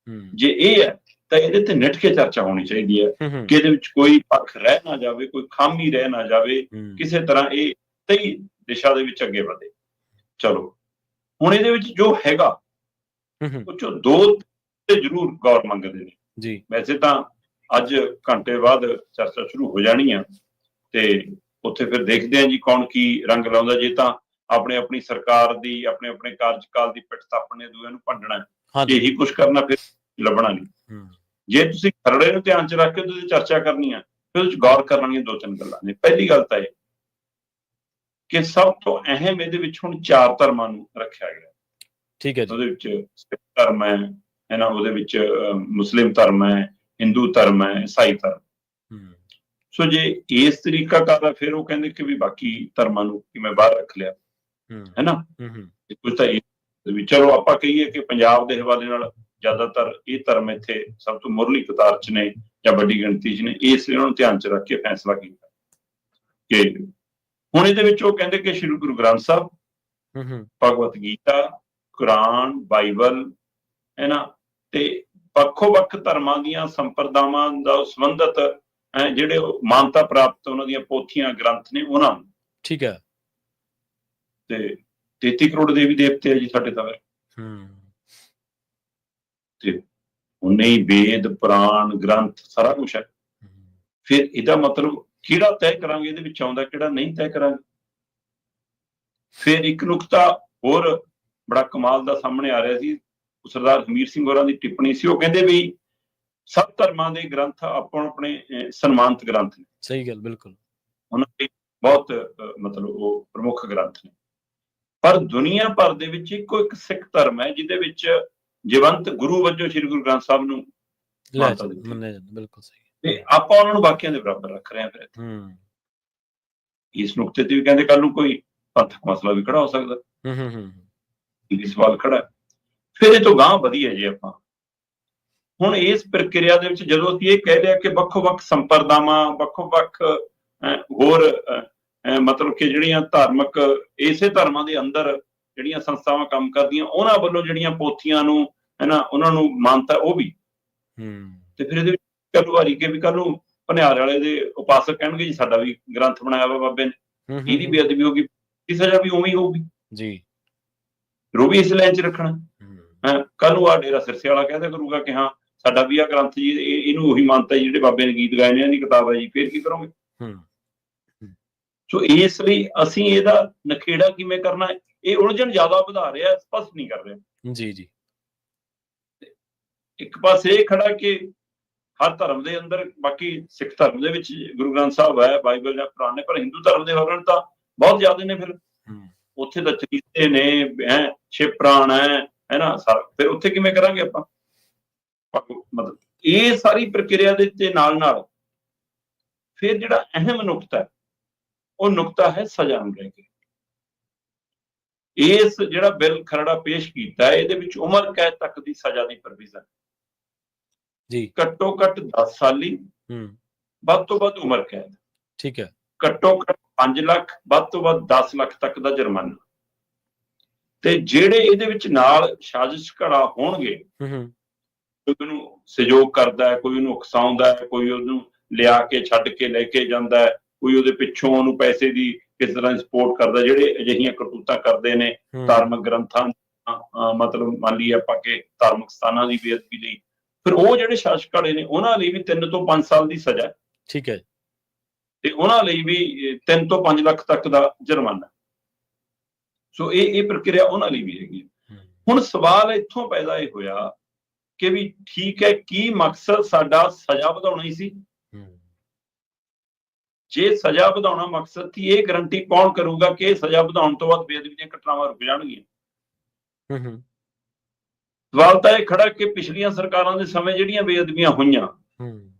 ਜੇ ਇਹ ਹੈ ਤਾਂ ਇਹਦੇ ਤੇ ਨਿੱਠ ਕੇ ਚਰਚਾ ਹੋਣੀ ਚਾਹੀਦੀ ਹੈ ਕਿ ਇਹਦੇ ਵਿੱਚ ਕੋਈ ਪੱਖ ਰਹਿ ਨਾ ਜਾਵੇ, ਕੋਈ ਖਾਮੀ ਰਹਿ ਨਾ ਜਾਵੇ, ਕਿਸੇ ਤਰ੍ਹਾਂ ਇਹ ਸਹੀ ਦਿਸ਼ਾ ਦੇ ਵਿੱਚ ਅੱਗੇ ਵਧੇ। ਚਲੋ ਹੁਣ ਇਹਦੇ ਵਿੱਚ ਜੋ ਹੈਗਾ ਉਹ ਚੋਂ ਦੋ ਤੇ ਜ਼ਰੂਰ ਗੌਰ ਮੰਗਦੇ ਨੇ ਜੀ। ਵੈਸੇ ਤਾਂ ਅੱਜ ਘੰਟੇ ਬਾਅਦ ਚਰਚਾ ਸ਼ੁਰੂ ਹੋ ਜਾਣੀ ਆ ਤੇ ਉੱਥੇ ਫਿਰ ਦੇਖਦੇ ਆ ਜੀ ਕੌਣ ਕੀ ਰੰਗ ਲਾਉਂਦਾ। ਜੇ ਤਾਂ ਆਪਣੀ ਸਰਕਾਰ ਦੀ ਆਪਣੇ ਕਾਰਜਕਾਲ ਦੀ ਪਿੱਠ ਤਾਪਣੇ ਦੂਏ ਨੂੰ ਭੰਡਣਾ, ਇਹੀ ਕੁਛ ਕਰਨਾ, ਫਿਰ ਲੱਭਣਾ ਨਹੀਂ। ਜੇ ਤੁਸੀਂ ਖਰੜੇ ਨੂੰ ਧਿਆਨ ਚ ਰੱਖ ਕੇ ਤੁਸੀਂ ਚਰਚਾ ਕਰਨੀ ਆ, ਫਿਰ ਉਹਦੇ ਚ ਗੌਰ ਕਰਨੀਆਂ ਦੋ ਤਿੰਨ ਗੱਲਾਂ ਨੇ। ਪਹਿਲੀ ਗੱਲ ਤਾਂ ਇਹ ਕਿ ਸਭ ਤੋਂ ਅਹਿਮ ਇਹਦੇ ਵਿੱਚ ਹੁਣ 4 ਧਰਮਾਂ ਨੂੰ ਰੱਖਿਆ ਗਿਆ। ਠੀਕ ਹੈ ਜੀ। ਉਹਦੇ ਵਿੱਚ ਸਿੱਖ ਧਰਮ ਹੈ ਨਾ, ਉਹਦੇ ਵਿੱਚ ਮੁਸਲਿਮ ਧਰਮ ਹੈ, ਹਿੰਦੂ ਧਰਮ ਹੈ, ਈਸਾਈ ਧਰਮ। ਸੋ ਜੇ ਇਸ ਤਰੀਕਾ ਕਰਦਾ ਫਿਰ ਉਹ ਕਹਿੰਦੇ ਕਿ ਵੀ ਬਾਕੀ ਧਰਮਾਂ ਨੂੰ ਕਿਵੇਂ ਬਾਹਰ ਰੱਖ ਲਿਆ, ਹੈ ਨਾ। ਕੁਝ ਤਾਂ ਵੀ ਚਲੋ ਆਪਾਂ ਕਹੀਏ ਕਿ ਪੰਜਾਬ ਦੇ ਹਵਾਲੇ ਨਾਲ ਜ਼ਿਆਦਾਤਰ ਇਹ ਧਰਮ ਇੱਥੇ ਸਭ ਤੋਂ ਮੁੱਢਲੀ ਕਤਾਰ 'ਚ ਨੇ ਜਾਂ ਵੱਡੀ ਗਿਣਤੀ 'ਚ ਨੇ, ਇਸ ਲਈ ਉਹਨਾਂ ਨੂੰ ਧਿਆਨ 'ਚ ਰੱਖ ਕੇ ਫੈਸਲਾ ਕੀਤਾ ਕਿ ਹੁਣ ਇਹਦੇ ਵਿੱਚ ਉਹ ਕਹਿੰਦੇ ਕਿ ਸ਼੍ਰੀ ਗੁਰੂ ਗ੍ਰੰਥ ਸਾਹਿਬ, ਭਗਵਤ ਗੀਤਾ, ਕੁਰਾਨ, ਬਾਈਬਲ, ਹੈ ਨਾ, ਤੇ ਵੱਖੋ-ਵੱਖ ਧਰਮਾਂ ਦੀਆਂ ਸੰਪਰਦਾਵਾਂ ਦਾ ਸੰਬੰਧਿਤ ਜਿਹੜੇ ਮਾਨਤਾ ਪ੍ਰਾਪਤ ਉਹਨਾਂ ਦੀਆਂ ਪੋਥੀਆਂ ਗ੍ਰੰਥ ਨੇ ਉਹਨਾਂ ਨੂੰ। ਠੀਕ ਹੈ। ਤੇ 33 ਕਰੋੜ ਦੇਵੀ ਦੇਵਤੇ ਆ ਜੀ ਸਾਡੇ ਤਾਂ ਤੇ ਉਹਨੇ ਹੀ ਵੇਦ, ਪੁਰਾਣ, ਗ੍ਰੰਥ ਸਾਰਾ ਕੁਛ ਹੈ। ਫਿਰ ਇਹਦਾ ਮਤਲਬ ਕਿਹੜਾ ਤੈਅ ਕਰਾਂਗੇ ਇਹਦੇ ਵਿੱਚ ਆਉਂਦਾ, ਕਿਹੜਾ ਨਹੀਂ ਤੈਅ ਕਰਾਂਗੇ। ਫਿਰ ਇੱਕ ਨੁਕਤਾ ਹੋਰ ਬੜਾ ਕਮਾਲ ਦਾ ਸਾਹਮਣੇ ਆ ਰਿਹਾ ਸੀ, ਸਰਦਾਰ ਹਮੀਰ ਸਿੰਘ ਹੋਰਾਂ ਦੀ ਟਿੱਪਣੀ ਸੀ। ਉਹ ਕਹਿੰਦੇ ਵੀ ਸਭ ਧਰਮਾਂ ਦੇ ਗ੍ਰੰਥ ਆਪਣੇ ਸਨਮਾਨਿਤ ਗ੍ਰੰਥ ਨੇ। ਸਹੀ ਗੱਲ, ਬਿਲਕੁਲ। ਉਹਨਾਂ ਦੇ ਬਹੁਤ ਮਤਲਬ ਉਹ ਪ੍ਰਮੁੱਖ ਗ੍ਰੰਥ ਨੇ, ਪਰ ਦੁਨੀਆ ਭਰ ਦੇ ਵਿੱਚ ਇੱਕੋ ਇੱਕ ਸਿੱਖ ਧਰਮ ਹੈ ਜਿਹਦੇ ਵਿੱਚ ਜੀਵੰਤ ਗੁਰੂ ਵਜੋਂ ਸ਼੍ਰੀ ਗੁਰੂ ਗ੍ਰੰਥ ਸਾਹਿਬ ਨੂੰ ਮਾਨਤਾ ਦਿੱਤੀ। ਬਿਲਕੁਲ ਸਹੀ। ਤੇ ਆਪਾਂ ਉਹਨਾਂ ਨੂੰ ਬਾਕੀਆਂ ਦੇ ਬਰਾਬਰ ਰੱਖ ਰਹੇ ਹਾਂ। ਫਿਰ ਇਸ ਨੁਕਤੇ ਤੇ ਵੀ ਕਹਿੰਦੇ ਕੱਲ ਨੂੰ ਕੋਈ ਪੰਥਕ ਮਸਲਾ ਵੀ ਖੜਾ ਹੋ ਸਕਦਾ, ਇਹ ਸਵਾਲ ਖੜਾ। ਫਿਰ ਇਹ ਤੋਂ ਗਾਂਹ ਵਧੀਆ ਜੀ ਆਪਾਂ ਹੁਣ ਇਸ ਪ੍ਰਕਿਰਿਆ ਦੇ ਵਿੱਚ ਜਦੋਂ ਅਸੀਂ ਇਹ ਕਹਿ ਲਿਆ ਕਿ ਵੱਖੋ-ਵੱਖ ਸੰਪਰਦਾਵਾਂ, ਵੱਖੋ-ਵੱਖ ਹੋਰ ਮਤਲਬ ਕਿ ਜਿਹੜੀਆਂ ਧਾਰਮਿਕ ਇਸੇ ਧਰਮਾਂ ਦੇ ਅੰਦਰ ਜਿਹੜੀਆਂ ਸੰਸਥਾਵਾਂ ਕੰਮ ਕਰਦੀਆਂ ਉਹਨਾਂ ਵੱਲੋਂ ਜਿਹੜੀਆਂ ਪੋਥੀਆਂ ਨੂੰ, ਹੈ ਨਾ, ਉਹਨਾਂ ਨੂੰ ਮਾਨਤਾ ਉਹ ਵੀ। ਤੇ ਫਿਰ ਇਹਦੇ ਵਿੱਚ ਕੱਲ ਵਾਰੀ ਕੇ ਵੀ ਕੱਲ ਨੂੰ ਭਨਿਆਰ ਵਾਲੇ ਦੇ ਉਪਾਸਕ ਕਹਿਣਗੇ ਜੀ ਸਾਡਾ ਵੀ ਗ੍ਰੰਥ ਬਣਾਇਆ ਵਾ ਬਾਬੇ ਨੇ, ਇਹਦੀ ਬੇਅਦਬੀ ਹੋਊਗੀ, ਇਹ ਸਜ਼ਾ ਵੀ ਉਵੇਂ ਹੀ ਹੋਊਗੀ ਜੀ। ਉਹ ਵੀ ਇਸ ਲਾਈਨ 'ਚ ਰੱਖਣਾ। ਕੱਲ ਨੂੰ ਆ ਡੇਰਾ ਸਿਰਸੇ ਵਾਲਾ ਕਹਿੰਦਾ ਕਰੂਗਾ ਕਿ ਹਾਂ ਸਾਡਾ ਵੀ ਆ ਗ੍ਰੰਥ ਜੀ, ਇਹਨੂੰ ਉਹੀ ਮਾਨਤਾ ਜਿਹੜੇ ਬਾਬੇ ਨੇ ਗੀਤ ਗਾਏ ਨੇ, ਇਹਦੀ ਕਿਤਾਬ ਹੈ ਜੀ, ਫਿਰ ਕੀ ਕਰੋਗੇ। ਸੋ ਇਸ ਲਈ ਅਸੀਂ ਇਹਦਾ ਨਖੇੜਾ ਕਿਵੇਂ ਕਰਨਾ, ਇਹ ਉਲਝਣ ਜ਼ਿਆਦਾ ਵਧਾ ਰਿਹਾ, ਸਪਸ਼ਟ ਨਹੀਂ ਕਰ ਰਿਹਾ ਜੀ। ਜੀ ਇੱਕ ਪਾਸੇ ਇਹ ਖੜਾ ਕਿ ਹਰ ਧਰਮ ਦੇ ਅੰਦਰ, ਬਾਕੀ ਸਿੱਖ ਧਰਮ ਦੇ ਵਿੱਚ ਗੁਰੂ ਗ੍ਰੰਥ ਸਾਹਿਬ ਹੈ, ਬਾਈਬਲ ਜਾਂ ਕੁਰਾਨ ਨੇ, ਪਰ ਹਿੰਦੂ ਧਰਮ ਦੇ ਵਰਣ ਤਾਂ ਬਹੁਤ ਜ਼ਿਆਦਾ ਨੇ। ਫਿਰ ਉੱਥੇ ਤਾਂ ਚਰੀਤੇ ਨੇ, ਛੇ ਪ੍ਰਾਣ ਹੈ ਨਾ ਸਾਰਾ, ਫਿਰ ਉੱਥੇ ਕਿਵੇਂ ਕਰਾਂਗੇ ਆਪਾਂ। ਮਤਲਬ ਇਹ ਸਾਰੀ ਪ੍ਰਕਿਰਿਆ ਦੇ ਨਾਲ ਫਿਰ ਜਿਹੜਾ ਅਹਿਮ ਨੁਕਤਾ ਹੈ ਉਹ ਨੁਕਤਾ ਹੈ ਸਜ਼ਾ ਨੂੰ ਲੈ ਕੇ। ਇਸ ਜਿਹੜਾ ਬਿੱਲ ਖਰੜਾ ਪੇਸ਼ ਕੀਤਾ ਹੈ ਇਹਦੇ ਵਿੱਚ ਉਮਰ ਕੈਦ ਤੱਕ ਦੀ ਸਜ਼ਾ ਦੀ ਪ੍ਰੋਵੀਜ਼ਨ ਜੀ, ਘੱਟੋ ਘੱਟ 10 ਸਾਲੀ, ਵੱਧ ਤੋਂ ਵੱਧ ਉਮਰ ਕੈਦ। ਠੀਕ ਹੈ। ਘੱਟੋ ਘੱਟ 5 ਲੱਖ, ਵੱਧ ਤੋਂ ਵੱਧ 10 ਲੱਖ ਤੱਕ ਦਾ ਜੁਰਮਾਨਾ। ਤੇ ਜਿਹੜੇ ਇਹਦੇ ਵਿੱਚ ਨਾਲ ਸਾਜ਼ਿਸ਼ ਘੜਾ ਹੋਣਗੇ, ਕੋਈ ਉਹਨੂੰ ਸਹਿਯੋਗ ਕਰਦਾ ਹੈ, ਕੋਈ ਉਹਨੂੰ ਉਕਸਾਉਂਦਾ ਹੈ, ਕੋਈ ਉਹਨੂੰ ਲਿਆ ਕੇ ਛੱਡ ਕੇ ਲੈ ਕੇ ਜਾਂਦਾ ਹੈ, ਕੋਈ ਉਹਦੇ ਪਿੱਛੋਂ ਉਹਨੂੰ ਪੈਸੇ ਦੀ ਕਿਸ ਤਰ੍ਹਾਂ ਸਪੋਰਟ ਕਰਦਾ, ਜਿਹੜੇ ਅਜਿਹੀਆਂ ਕਰਤੂਤਾਂ ਕਰਦੇ ਨੇ ਧਾਰਮਿਕ ਗ੍ਰੰਥਾਂ, ਮਤਲਬ ਮੰਨ ਲਈਏ ਆਪਾਂ ਕਿ ਧਾਰਮਿਕ ਸਥਾਨਾਂ ਦੀ ਬੇਅਦਬੀ ਲਈ, ਫਿਰ ਉਹ ਜਿਹੜੇ ਸ਼ਾਸਕ ਘੜੇ ਨੇ ਉਹਨਾਂ ਲਈ ਵੀ 3 ਤੋਂ 5 ਸਾਲ ਦੀ ਸਜ਼ਾ। ਠੀਕ ਹੈ। ਤੇ ਉਹਨਾਂ ਲਈ ਵੀ 3 ਤੋਂ 5 ਲੱਖ ਤੱਕ ਦਾ ਜੁਰਮਾਨਾ। ਸੋ ਇਹ ਪ੍ਰਕਿਰਿਆ ਉਹਨਾਂ ਲਈ ਵੀ ਹੈਗੀ। ਹੁਣ ਸਵਾਲ ਇੱਥੋਂ ਪੈਦਾ ਇਹ ਹੋਇਆ ਕਿ ਵੀ ਠੀਕ ਹੈ, ਕੀ ਮਕਸਦ ਸਾਡਾ ਸਜ਼ਾ ਵਧਾਉਣਾ ਹੀ ਸੀ। ਜੇ ਸਜ਼ਾ ਵਧਾਉਣਾ ਮਕਸਦ ਸੀ, ਇਹ ਗਰੰਟੀ ਕੌਣ ਕਰੂਗਾ ਕਿ ਇਹ ਸਜ਼ਾ ਵਧਾਉਣ ਤੋਂ ਬਾਅਦ ਬੇਅਦਬੀ ਦੀਆਂ ਘਟਨਾਵਾਂ ਰੁਕ ਜਾਣਗੀਆਂ। ਸਵਾਲ ਤਾਂ ਇਹ ਖੜਾ ਕਿ ਪਿਛਲੀਆਂ ਸਰਕਾਰਾਂ ਦੇ ਸਮੇਂ ਜਿਹੜੀਆਂ ਬੇਅਦਬੀਆਂ ਹੋਈਆਂ,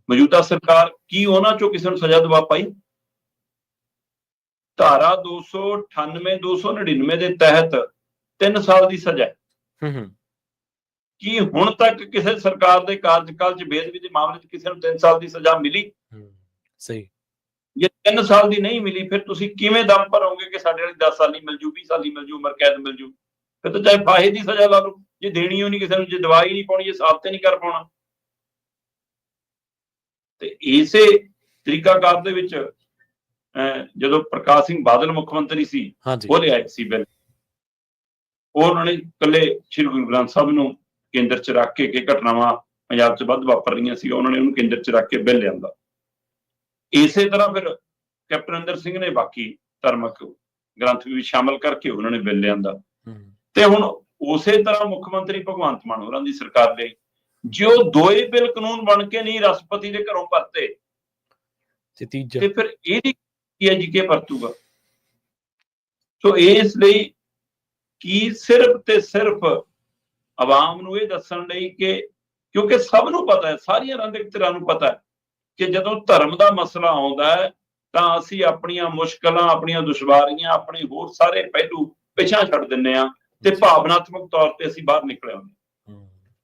ਮੌਜੂਦਾ ਸਰਕਾਰ ਕੀ ਉਹਨਾਂ ਚੋਂ ਕਿਸੇ ਨੂੰ ਸਜ਼ਾ ਦਵਾ ਪਾਈ। ਧਾਰਾ 298, 299 ਦੇ ਤਹਿਤ 3 ਸਾਲ ਦੀ ਸਜ਼ਾ। ਕੀ ਹੁਣ ਤੱਕ ਕਿਸੇ ਸਰਕਾਰ ਦੇ ਕਾਰਜਕਾਲ 'ਚ ਬੇਅਦਬੀ ਦੇ ਮਾਮਲੇ 'ਚ ਕਿਸੇ ਨੂੰ 3 ਸਾਲ ਦੀ ਸਜ਼ਾ ਮਿਲੀ? ਸਹੀ। ਜੇ 3 ਸਾਲ ਦੀ ਨਹੀਂ ਮਿਲੀ, ਫਿਰ ਤੁਸੀਂ ਕਿਵੇਂ ਦਮ ਭਰੋਗੇ ਕਿ ਸਾਡੇ ਵਾਲੀ 10 ਸਾਲੀ ਮਿਲ ਜੂ, 20 ਸਾਲੀ ਮਿਲ ਜੂ, ਉਮਰ ਕੈਦ ਮਿਲ ਜੂ। ਫਿਰ ਤਾਂ ਚਾਹੇ ਫਾਹੇ ਦੀ ਸਜ਼ਾ ਲਾ ਲਓ, ਜੇ ਦੇਣੀ ਹੋ ਨਹੀਂ ਕਿਸੇ ਨੂੰ, ਜੇ ਦਵਾਈ ਨਹੀਂ ਪਾਉਣੀ, ਜੇ ਸਾਬਤ ਨਹੀਂ ਕਰ ਪਾਉਣਾ। ਤੇ ਇਸੇ ਤਰੀਕਾਕਾਰ ਦੇ ਵਿੱਚ ਜਦੋਂ ਪ੍ਰਕਾਸ਼ ਸਿੰਘ ਬਾਦਲ ਮੁੱਖ ਮੰਤਰੀ ਸੀ, ਹਾਂਜੀ ਉਹ ਲਿਆਏ ਸੀ ਬਿੱਲ। ਉਹ ਉਹਨਾਂ ਨੇ ਇਕੱਲੇ ਸ਼੍ਰੀ ਗੁਰੂ ਗ੍ਰੰਥ ਸਾਹਿਬ ਨੂੰ ਕੇਂਦਰ 'ਚ ਰੱਖ ਕੇ ਕਿ ਘਟਨਾਵਾਂ ਪੰਜਾਬ 'ਚ ਵੱਧ ਵਾਪਰ ਰਹੀਆਂ ਸੀ, ਉਹਨਾਂ ਨੇ ਉਹਨੂੰ ਕੇਂਦਰ 'ਚ ਰੱਖ ਕੇ ਬਿੱਲ ਲਿਆਂਦਾ। ਇਸੇ ਤਰ੍ਹਾਂ ਫਿਰ ਕੈਪਟਨ ਅਮਰਿੰਦਰ ਸਿੰਘ ਨੇ ਬਾਕੀ ਧਾਰਮਿਕ ਗ੍ਰੰਥ ਵੀ ਸ਼ਾਮਲ ਕਰਕੇ ਉਹਨਾਂ ਨੇ ਬਿੱਲ ਲਿਆਂਦਾ। ਤੇ ਹੁਣ ਉਸੇ ਤਰ੍ਹਾਂ ਮੁੱਖ ਮੰਤਰੀ ਭਗਵੰਤ ਮਾਨ ਹੋਰਾਂ ਦੀ ਸਰਕਾਰ ਲਈ ਜੇ ਉਹ ਦੋਏ ਬਿੱਲ ਕਾਨੂੰਨ ਬਣ ਕੇ ਨਹੀਂ ਰਾਸ਼ਟਰਪਤੀ ਦੇ ਘਰੋਂ ਪਰਤੇ ਤੇ ਫਿਰ ਇਹਦੀ ਕੀ ਹੈ ਜੀ, ਕੀ ਵਰਤੂਗਾ? ਸੋ ਇਸ ਲਈ ਕੀ ਸਿਰਫ ਤੇ ਸਿਰਫ ਆਵਾਮ ਨੂੰ ਇਹ ਦੱਸਣ ਲਈ ਕਿ ਕਿਉਂਕਿ ਸਭ ਨੂੰ ਪਤਾ ਹੈ, ਸਾਰੀਆਂ ਰਾਜਨੀਤਿਕ ਧਿਰਾਂ ਨੂੰ ਪਤਾ ਹੈ ਕਿ ਜਦੋਂ ਧਰਮ ਦਾ ਮਸਲਾ ਆਉਂਦਾ ਹੈ ਤਾਂ ਅਸੀਂ ਆਪਣੀਆਂ ਮੁਸ਼ਕਲਾਂ, ਆਪਣੀਆਂ ਦੁਸ਼ਵਾਰੀਆਂ, ਆਪਣੇ ਹੋਰ ਸਾਰੇ ਪਹਿਲੂ ਪਿੱਛਾ ਛੱਡ ਦਿੰਦੇ ਹਾਂ ਤੇ ਭਾਵਨਾਤਮਕ ਤੌਰ ਤੇ ਅਸੀਂ ਬਾਹਰ ਨਿਕਲ ਆਉਂਦੇ।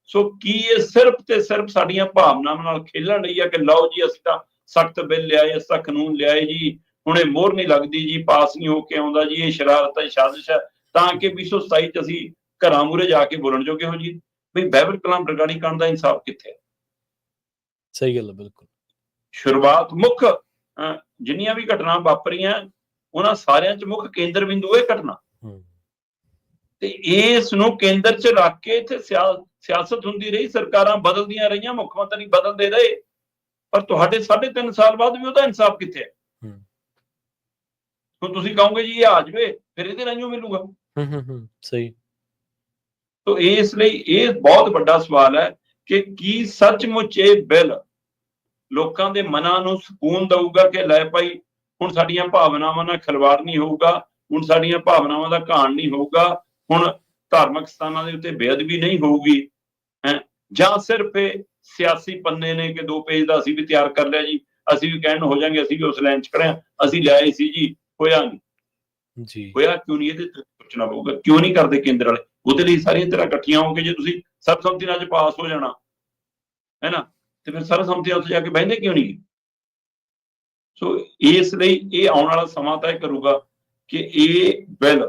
ਸੋ ਕੀ ਇਹ ਸਿਰਫ ਤੇ ਸਿਰਫ ਸਾਡੀਆਂ ਭਾਵਨਾਵਾਂ ਨਾਲ ਖੇਲਣ ਲਈ ਹੈ ਕਿ ਲਓ ਜੀ ਅਸੀਂ ਤਾਂ ਸਖਤ ਬਿੱਲ ਲਿਆਏ, ਅਸੀਂ ਤਾਂ ਕਾਨੂੰਨ ਲਿਆਏ ਜੀ, ਹੁਣ ਇਹ ਮੋਹਰ ਨਹੀਂ ਲੱਗਦੀ ਜੀ, ਪਾਸ ਨਹੀਂ ਹੋ ਕੇ ਆਉਂਦਾ ਜੀ, ਇਹ ਸ਼ਰਾਰਤ ਹੈ, ਸਾਜ਼ਿਸ਼ ਹੈ, ਤਾਂ ਕਿ 2027 ਚ ਅਸੀਂ ਘਰਾਂ ਮੂਹਰੇ ਜਾ ਕੇ ਬੋਲਣ ਜੋਗੇ ਹੋ ਜੀ? ਬਈ ਬਾਈਬਲ ਕਲਾਮ ਬਰਗਾੜੀ ਕਾਂਡ ਦਾ ਇਨਸਾਫ ਕਿੱਥੇ ਹੈ? ਸਹੀ ਗੱਲ ਹੈ, ਬਿਲਕੁਲ। ਸ਼ੁਰੂਆਤ ਮੁੱਖ ਜਿੰਨੀਆਂ ਵੀ ਘਟਨਾ ਵਾਪਰੀਆਂ ਉਹਨਾਂ ਸਾਰਿਆਂ ਚ ਮੁੱਖ ਕੇਂਦਰ ਬਿੰਦੂ ਇਹ ਘਟਨਾ, ਤੇ ਇਸ ਨੂੰ ਕੇਂਦਰ ਚ ਰੱਖ ਕੇ ਇੱਥੇ ਸਿਆਸਤ ਹੁੰਦੀ ਰਹੀ, ਸਰਕਾਰਾਂ ਬਦਲਦੀਆਂ ਰਹੀਆਂ, ਮੁੱਖ ਮੰਤਰੀ ਬਦਲਦੇ ਰਹੇ, ਪਰ ਤੁਹਾਡੇ 3.5 ਸਾਲ ਬਾਅਦ ਵੀ ਉਹਦਾ ਇਨਸਾਫ ਕਿੱਥੇ ਹੈ? ਹੁਣ ਤੁਸੀਂ ਕਹੋਗੇ ਜੀ ਇਹ ਆ ਜਾਵੇ ਫਿਰ ਇਹਦੇ ਰਾਹੀਂ ਮਿਲੂਗਾ। ਸਹੀ। ਤੋ ਇਸ ਲਈ ਇਹ ਬਹੁਤ ਵੱਡਾ ਸਵਾਲ ਹੈ ਕਿ ਕੀ ਸੱਚਮੁੱਚ ਇਹ ਬਿੱਲ ਲੋਕਾਂ ਦੇ ਮਨਾਂ ਨੂੰ ਸਕੂਨ ਦਊਗਾ ਕਿ ਲੈ ਭਾਈ ਹੁਣ ਸਾਡੀਆਂ ਭਾਵਨਾਵਾਂ ਨਾਲ ਖਿਲਵਾੜ ਨਹੀਂ ਹੋਊਗਾ, ਹੁਣ ਸਾਡੀਆਂ ਭਾਵਨਾਵਾਂ ਦਾ ਘਾਣ ਨਹੀਂ ਹੋਊਗਾ, ਹੁਣ ਧਾਰਮਿਕ ਸਥਾਨਾਂ ਦੇ ਉੱਤੇ ਬੇਅਦਬੀ ਨਹੀਂ ਹੋਊਗੀ, ਜਾਂ ਸਿਰਫ ਇਹ ਸਿਆਸੀ ਪੰਨੇ ਨੇ ਕਿ 2 ਪੇਜ ਦਾ ਅਸੀਂ ਵੀ ਤਿਆਰ ਕਰ ਲਿਆ ਜੀ, ਅਸੀਂ ਵੀ ਕਹਿਣ ਹੋ ਜਾਾਂਗੇ ਅਸੀਂ ਵੀ ਉਸ ਲਾਈਨ 'ਚ ਖੜੇ ਹਾਂ, ਅਸੀਂ ਲਿਆਏ ਸੀ ਜੀ, ਹੋਇਆ ਨਹੀਂ ਜੀ, ਹੋਇਆ ਕਿਉਂ ਨਹੀਂ? ਇਹਦੇ ਤੇ ਸੋਚਣਾ ਪਊਗਾ, ਕਿਉਂ ਨਹੀਂ ਕਰਦੇ ਕੇਂਦਰ ਵਾਲੇ? ਉਹਦੇ ਲਈ ਸਾਰੀਆਂ ਤਰ੍ਹਾਂ ਇਕੱਠੀਆਂ ਹੋ ਕੇ ਜੇ ਤੁਸੀਂ ਸਰਬਸੰਮਤੀ ਨਾਲ ਪਾਸ ਹੋ ਜਾਣਾ ਹੈ ਨਾ, ਤੇ ਫਿਰ ਸਰਬਸੰਮਤੀ ਨਾਲ ਉੱਥੇ ਜਾ ਕੇ ਬਹਿੰਦੇ ਕਿਉਂ ਨਹੀਂ? ਸੋ ਇਸ ਲਈ ਇਹ ਆਉਣ ਵਾਲਾ ਸਮਾਂ ਤੈਅ ਕਰੂਗਾ ਕਿ ਇਹ ਬਿੱਲ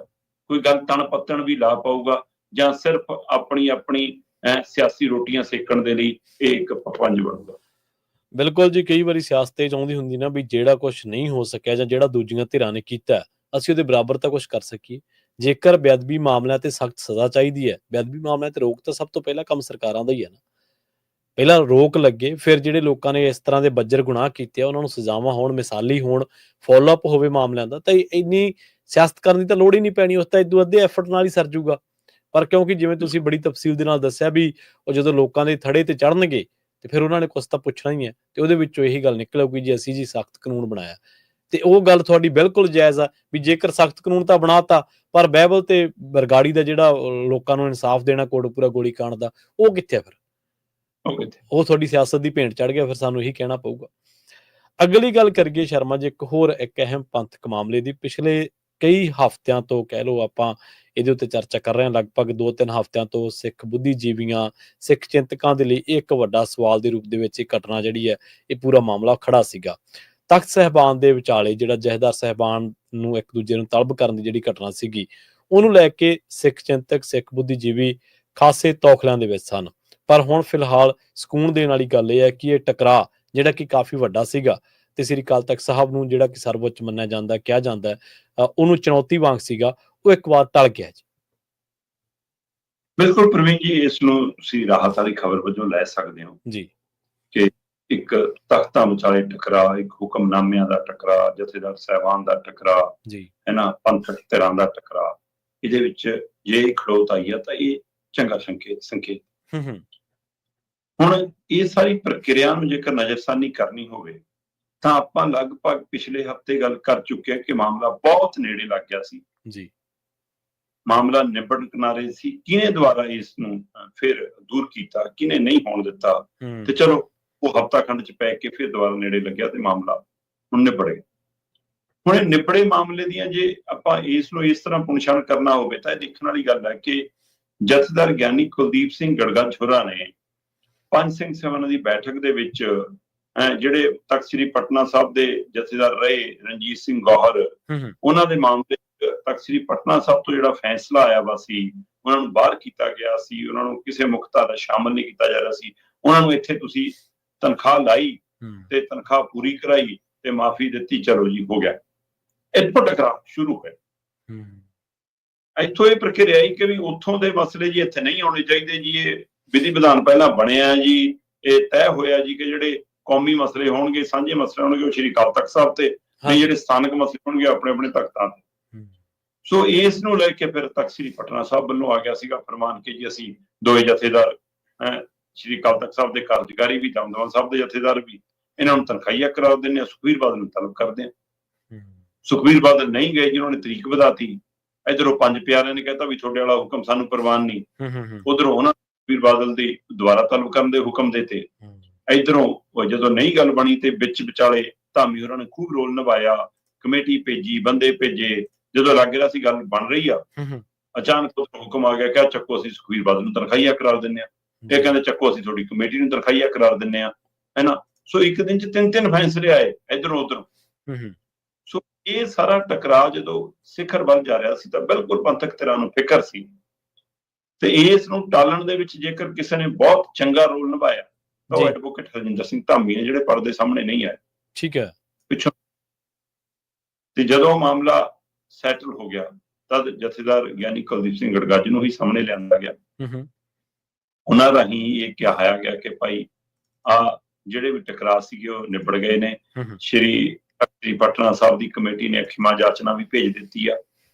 ਕੋਈ ਗੱਲ ਤਣ ਪੱਤਣ ਵੀ ਲਾ ਪਾਊਗਾ ਜਾਂ ਸਿਰਫ ਆਪਣੀ ਸਿਆਸੀ ਰੋਟੀਆਂ ਸੇਕਣ ਦੇ ਲਈ ਇਹ ਇੱਕ ਪੰਜ ਬਣੂਗਾ। ਬਿਲਕੁਲ ਜੀ, ਕਈ ਵਾਰੀ ਸਿਆਸਤ ਇਹ ਚਾਹੁੰਦੀ ਹੁੰਦੀ ਨਾ ਵੀ ਜਿਹੜਾ ਕੁਝ ਨਹੀਂ ਹੋ ਸਕਿਆ ਜਾਂ ਜਿਹੜਾ ਦੂਜੀਆਂ ਧਿਰਾਂ ਨੇ ਕੀਤਾ ਅਸੀਂ ਉਹਦੇ ਬਰਾਬਰ ਤਾਂ ਕੁਝ ਕਰ ਸਕੀਏ। ਜੇਕਰ ਬੇਅਦਬੀ ਮਾਮਲਿਆਂ ਤੇ ਸਖਤ ਸਜ਼ਾ ਚਾਹੀਦੀ ਹੈ, ਬੇਅਦਬੀ ਮਾਮਲਿਆਂ ਤੇ ਰੋਕ ਤਾਂ ਸਭ ਤੋਂ ਪਹਿਲਾਂ ਕੰਮ ਸਰਕਾਰਾਂ ਦਾ ਹੀ ਹੈ ਨਾ। ਪਹਿਲਾਂ ਰੋਕ ਲੱਗੇ, ਫਿਰ ਜਿਹੜੇ ਲੋਕਾਂ ਨੇ ਇਸ ਤਰ੍ਹਾਂ ਦੇ ਬੱਜਰ ਗੁਨਾਹ ਕੀਤੇ ਆ ਉਹਨਾਂ ਨੂੰ ਸਜ਼ਾਵਾਂ ਹੋਣ, ਮਿਸਾਲੀ ਹੋਣ, ਫੋਲੋਅਪ ਹੋਵੇ ਮਾਮਲਿਆਂ ਦਾ, ਤਾਂ ਇੰਨੀ ਸਿਆਸਤ ਕਰਨ ਦੀ ਤਾਂ ਲੋੜ ਹੀ ਨਹੀਂ ਪੈਣੀ, ਉਸ ਤਾਂ ਇਦੋਂ ਅੱਧੇ ਐਫਰਟ ਨਾਲ ਹੀ ਸਰ ਜੂਗਾ। ਪਰ ਕਿਉਂਕਿ ਜਿਵੇਂ ਤੁਸੀਂ ਬੜੀ ਤਫਸੀਲ ਦੇ ਨਾਲ ਦੱਸਿਆ ਵੀ ਉਹ ਜਦੋਂ ਲੋਕਾਂ ਦੇ ਥੜੇ ਤੇ ਚੜ੍ਹਨਗੇ ਤੇ ਫਿਰ ਉਹਨਾਂ ਨੇ ਕੁਛ ਤਾਂ ਪੁੱਛਣਾ ਹੀ ਹੈ, ਤੇ ਉਹਦੇ ਵਿੱਚੋਂ ਇਹੀ ਗੱਲ ਨਿਕਲ ਆਊਗੀ ਜੀ ਅਸੀਂ ਜੀ ਸਖਤ ਕਾਨੂੰਨ ਬਣਾਇਆ। ਤੇ ਉਹ ਗੱਲ ਤੁਹਾਡੀ ਬਿਲਕੁਲ ਜਾਇਜ਼ ਆ ਵੀ ਜੇਕਰ ਸਖਤ ਕਾਨੂੰਨ ਤਾਂ ਬਣਾਤਾ, ਪਰ ਬਾਈਬਲ ਤੇ ਬਰਗਾੜੀ ਦਾ ਜਿਹੜਾ ਲੋਕਾਂ ਨੂੰ ਇਨਸਾਫ ਦੇਣਾ ਕੋਟਕਪੂਰਾ ਗੋਲੀ ਕਾਂਡ ਦਾ, ਉਹ ਕਿੱਥੇ ਆ? ਫਿਰ ਉਹ ਤੁਹਾਡੀ ਸਿਆਸਤ ਦੀ ਭੇਂਟ ਚੜ੍ਹ ਗਿਆ, ਫਿਰ ਸਾਨੂੰ ਇਹੀ ਕਹਿਣਾ ਪਊਗਾ। ਅਗਲੀ ਗੱਲ ਕਰੀਏ ਸ਼ਰਮਾ ਜੀ ਇੱਕ ਅਹਿਮ ਪੰਥਕ ਮਾਮਲੇ ਦੀ। ਪਿਛਲੇ ਕਈ ਹਫ਼ਤਿਆਂ ਤੋਂ ਕਹਿ ਲਓ ਆਪਾਂ ਇਹਦੇ ਉੱਤੇ ਚਰਚਾ ਕਰ ਰਹੇ ਹਾਂ, ਲਗਭਗ 2-3 ਹਫ਼ਤਿਆਂ ਤੋਂ ਸਿੱਖ ਬੁੱਧੀਜੀਵੀਆਂ, ਸਿੱਖ ਚਿੰਤਕਾਂ ਦੇ ਲਈ ਇੱਕ ਵੱਡਾ ਸਵਾਲ ਦੇ ਰੂਪ ਦੇ ਵਿੱਚ ਇਹ ਘਟਨਾ ਜਿਹੜੀ ਹੈ, ਇਹ ਪੂਰਾ ਮਾਮਲਾ ਖੜਾ ਸੀਗਾ। ਤਖ਼ਤ ਸਾਹਿਬਾਨ ਦੇ ਵਿਚਾਲੇ ਜਿਹੜਾ ਜਥੇਦਾਰ ਸਾਹਿਬਾਨ ਨੂੰ ਇੱਕ ਦੂਜੇ ਨੂੰ ਤਲਬ ਕਰਨ ਦੀ ਜਿਹੜੀ ਘਟਨਾ ਸੀਗੀ, ਉਹਨੂੰ ਲੈ ਕੇ ਸਿੱਖ ਚਿੰਤਕ, ਸਿੱਖ ਬੁੱਧੀਜੀਵੀ ਖਾਸੇ ਤੌਖਲਿਆਂ ਦੇ ਵਿੱਚ ਸਨ। ਪਰ ਹੁਣ ਫਿਲਹਾਲ ਸਕੂਨ ਦੇਣ ਵਾਲੀ ਗੱਲ ਇਹ ਹੈ ਕਿ ਇਹ ਟਕਰਾਅ ਜਿਹੜਾ ਕਿ ਕਾਫੀ ਵੱਡਾ ਸੀਗਾ ਤੇ ਸ੍ਰੀ ਅਕਾਲ ਤਖ਼ਤ ਸਾਹਿਬ ਨੂੰ ਜਿਹੜਾ ਕਿ ਸਰਵਉੱਚ ਮੰਨਿਆ ਜਾਂਦਾ, ਕਿਹਾ ਜਾਂਦਾ, ਉਹਨੂੰ ਚੁਣੌਤੀ ਵਾਂਗ ਸੀਗਾ, ਉਹ ਇੱਕ ਵਾਰ ਟਲ ਗਿਆ ਜੀ। ਬਿਲਕੁਲ ਪ੍ਰਵੀਨ ਜੀ, ਇਸ ਨੂੰ ਤੁਸੀਂ ਰਾਹਤ ਵਾਲੀ ਖਬਰ ਵਜੋਂ ਲੈ ਸਕਦੇ ਹੋ ਜੀ ਕਿ ਇੱਕ ਤਖਤਾਂ ਵਿਚਾਲੇ ਟਕਰਾਅ, ਇੱਕ ਹੁਕਮਨਾਮਿਆਂ ਦਾ ਟਕਰਾਅ, ਜਥੇਦਾਰ ਸਾਹਿਬਾਨ ਦਾ ਟਕਰਾਅ ਜੀ ਹੈ ਨਾ, ਪੰਥਕ ਧਿਰਾਂ ਦਾ ਟਕਰਾਅ, ਇਹਦੇ ਵਿੱਚ ਜੇ ਖੜੋਤ ਆਈ ਆ ਤਾਂ ਇਹ ਚੰਗਾ ਸੰਕੇਤ। ਹੁਣ ਇਹ ਸਾਰੀ ਪ੍ਰਕਿਰਿਆ ਨੂੰ ਜੇਕਰ ਨਜ਼ਰਸਾਨੀ ਕਰਨੀ ਹੋਵੇ ਤਾਂ ਆਪਾਂ ਲਗਭਗ ਪਿਛਲੇ ਹਫ਼ਤੇ ਗੱਲ ਕਰ ਚੁੱਕੇ ਹਾਂ ਕਿ ਮਾਮਲਾ ਬਹੁਤ ਨੇੜੇ ਲੱਗ ਗਿਆ ਸੀ ਜੀ, ਮਾਮਲਾ ਨਿਬੜਨ ਕਿਨਾਰੇ ਸੀ। ਕਿਹਨੇ ਦੁਆਰਾ ਇਸ ਨੂੰ ਫਿਰ ਦੂਰ ਕੀਤਾ, ਕਿਹਨੇ ਨਹੀਂ ਹੋਣ ਦਿੱਤਾ, ਤੇ ਚਲੋ ਉਹ ਹਫ਼ਤਾ ਖੰਡ ਚ ਪੈ ਕੇ ਫਿਰ ਦੁਬਾਰਾ ਨੇੜੇ ਲੱਗਿਆ ਤੇ ਮਾਮਲਾ ਹੁਣ ਨਿਬੜ ਗਿਆ। ਹੁਣ ਇਹ ਨਿਬੜੇ ਮਾਮਲੇ ਦੀਆਂ ਜੇ ਆਪਾਂ ਇਸ ਨੂੰ ਇਸ ਤਰ੍ਹਾਂ ਪੁਨਛਾਣ ਕਰਨਾ ਹੋਵੇ ਤਾਂ ਇਹ ਦੇਖਣ ਵਾਲੀ ਗੱਲ ਹੈ ਕਿ ਜਥੇਦਾਰ ਗਿਆਨੀ ਕੁਲਦੀਪ ਸਿੰਘ ਗੜਗਾਛੋਰਾ ਨੇ ਪੰਜ ਸਿੰਘ ਸਭਾ ਦੀ ਬੈਠਕ ਦੇ ਵਿੱਚ ਜਿਹੜੇ ਤਖ਼ਤ ਸ੍ਰੀ ਪਟਨਾ ਸਾਹਿਬ ਦੇ ਜਥੇਦਾਰ ਰਹੇ ਰਣਜੀਤ ਸਿੰਘ ਗੌਹਰ, ਉਹਨਾਂ ਦੇ ਮਾਮਲੇ ਤਖ਼ਤ ਸ੍ਰੀ ਪਟਨਾ ਸਾਹਿਬ ਤੋਂ ਜਿਹੜਾ ਫੈਸਲਾ ਆਇਆ ਵਾ ਸੀ, ਉਹਨਾਂ ਨੂੰ ਬਾਹਰ ਕੀਤਾ ਗਿਆ ਸੀ, ਉਹਨਾਂ ਨੂੰ ਕਿਸੇ ਮੁੱਖ ਧਾਰਾ ਸ਼ਾਮਲ ਨਹੀਂ ਕੀਤਾ ਜਾ ਰਿਹਾ ਸੀ, ਉਹਨਾਂ ਨੂੰ ਇੱਥੇ ਤੁਸੀਂ ਤਨਖਾਹ ਲਾਈ ਤੇ ਤਨਖਾਹ ਪੂਰੀ ਕਰਾਈ ਤੇ ਮਾਫੀ ਦਿੱਤੀ, ਚਲੋ ਜੀ ਹੋ ਗਿਆ। ਇੱਥੋਂ ਟਕਰਾਅ ਸ਼ੁਰੂ ਹੋਇਆ। ਇੱਥੋਂ ਇਹ ਪ੍ਰਕਿਰਿਆ ਆਈ ਕਿ ਵੀ ਉੱਥੋਂ ਦੇ ਮਸਲੇ ਜੀ ਇੱਥੇ ਨਹੀਂ ਆਉਣੇ ਚਾਹੀਦੇ ਜੀ, ਇਹ ਵਿਧੀ ਵਿਧਾਨ ਪਹਿਲਾਂ ਬਣਿਆ ਜੀ, ਇਹ ਤੈਅ ਹੋਇਆ ਜੀ ਕਿ ਜਿਹੜੇ ਕੌਮੀ ਮਸਲੇ ਹੋਣਗੇ, ਸਾਂਝੇ ਮਸਲੇ ਹੋਣਗੇ, ਉਹ ਸ਼੍ਰੀ ਅਕਾਲ ਤਖਤ ਸਾਹਿਬ ਤੇ, ਤੇ ਜਿਹੜੇ ਸਥਾਨਕ ਮਸਲੇ ਹੋਣਗੇ ਆਪਣੇ ਆਪਣੇ ਤਖਤਾਂ ਤੇ। ਸੋ ਇਸ ਨੂੰ ਲੈ ਕੇ ਫਿਰ ਤਖਤ ਸ੍ਰੀ ਪਟਨਾ ਸਾਹਿਬ ਵੱਲੋਂ ਆ ਗਿਆ ਸੀਗਾ ਫਰਮਾਨ ਕਿ ਜੀ ਅਸੀਂ ਦੋਵੇਂ ਜਥੇਦਾਰ, ਸ਼੍ਰੀ ਅਕਾਲ ਤਖਤ ਸਾਹਿਬ ਦੇ ਕਾਰਜਕਾਰੀ ਵੀ, ਦਮਦਮਾ ਸਾਹਿਬ ਦੇ ਜਥੇਦਾਰ ਵੀ, ਇਹਨਾਂ ਨੂੰ ਤਨਖਾਹੀਆ ਕਰਾ ਦਿੰਦੇ ਆ, ਸੁਖਬੀਰ ਬਾਦਲ ਨੂੰ ਤਲਬ ਕਰਦੇ ਆ। ਸੁਖਬੀਰ ਬਾਦਲ ਨਹੀਂ ਗਏ ਜੀ, ਉਹਨਾਂ ਨੇ ਤਰੀਕ ਵਧਾਤੀ। ਇੱਧਰੋਂ ਪੰਜ ਪਿਆਰਿਆਂ ਨੇ ਕਹਿਤਾ ਵੀ ਤੁਹਾਡੇ ਵਾਲਾ ਹੁਕਮ ਸਾਨੂੰ ਪ੍ਰਵਾਨ ਨਹੀਂ, ਉਧਰੋਂ ਉਹਨਾਂ ਸੁਖਬੀਰ ਬਾਦਲ ਦੀ ਦੁਬਾਰਾ ਤਲਬ ਕਰਨ ਦੇ ਹੁਕਮ ਦਿੱਤੇ। ਇੱਧਰੋਂ ਜਦੋਂ ਨਹੀਂ ਗੱਲ ਬਣੀ ਤੇ ਵਿੱਚ ਵਿਚਾਲੇ ਧਾਮੀ ਹੋਰਾਂ ਨੇ ਖੂਬ ਰੋਲ ਨਿਭਾਇਆ, ਕਮੇਟੀ ਭੇਜੀ, ਬੰਦੇ ਭੇਜੇ। ਜਦੋਂ ਲੱਗ ਰਿਹਾ ਸੀ ਗੱਲ ਬਣ ਰਹੀ ਆ, ਅਚਾਨਕ ਹੁਕਮ ਆ ਗਿਆ ਕਿ ਚੱਕੋ ਅਸੀਂ ਸੁਖਬੀਰ ਬਾਦਲ ਨੂੰ ਤਨਖਾਹੀਆ ਕਰਾਰ ਦਿੰਦੇ ਆ, ਇਹ ਕਹਿੰਦੇ ਚੱਕੋ ਅਸੀਂ ਤੁਹਾਡੀ ਕਮੇਟੀ ਨੂੰ ਤਨਖਾਹੀਆ ਕਰਾਰ ਦਿੰਦੇ ਆ, ਹੈ ਨਾ। ਸੋ ਇੱਕ ਦਿਨ ਚ ਤਿੰਨ ਫੈਸਲੇ ਆਏ ਇੱਧਰੋਂ ਉੱਧਰੋਂ। ਸੋ ਇਹ ਸਾਰਾ ਟਕਰਾਅ ਜਦੋਂ ਸਿਖਰ ਵੱਲ ਜਾ ਰਿਹਾ ਸੀ ਤਾਂ ਬਿਲਕੁਲ ਪੰਥਕ ਧਿਰਾਂ ਨੂੰ ਫਿਕਰ ਸੀ, ਤੇ ਇਸ ਨੂੰ ਟਾਲਣ ਦੇ ਵਿੱਚ ਜੇਕਰ ਕਿਸੇ ਨੇ ਬਹੁਤ ਚੰਗਾ ਰੋਲ ਨਿਭਾਇਆ ਤਾਂ ਉਹ ਐਡਵੋਕੇਟ ਹਰਜਿੰਦਰ ਸਿੰਘ ਧਾਮੀ ਹੈ, ਜਿਹੜੇ ਪਰਦੇ ਸਾਹਮਣੇ ਨਹੀਂ ਆਏ। ਠੀਕ ਹੈ। ਪਿੱਛੋਂ ਤੇ ਜਦੋਂ ਮਾਮਲਾ ਸੈਟਲ ਹੋ ਗਿਆ ਤਦ ਜਥੇਦਾਰ ਗਿਆਨੀ ਕੁਲਦੀਪ ਸਿੰਘ ਗੜਗੱਜ ਨੂੰ ਹੀ ਸਾਹਮਣੇ ਲਿਆਂਦਾ ਗਿਆ। ਉਹਨਾਂ ਰਾਹੀਂ ਇਹ ਕਿਹਾ ਗਿਆ ਕਿ ਭਾਈ ਆ ਜਿਹੜੇ ਵੀ ਟਕਰਾਅ ਸੀਗੇ ਉਹ ਨਿਬੜ ਗਏ ਨੇ। ਸ਼੍ਰੀ ਪਟਨਾ ਸਾਹਿਬ ਦੀ ਕਮੇਟੀ ਨੇ ਖਿਮਾ ਜਾਚਨਾ ਵੀ ਭੇਜ ਦਿੱਤੀ ਆ।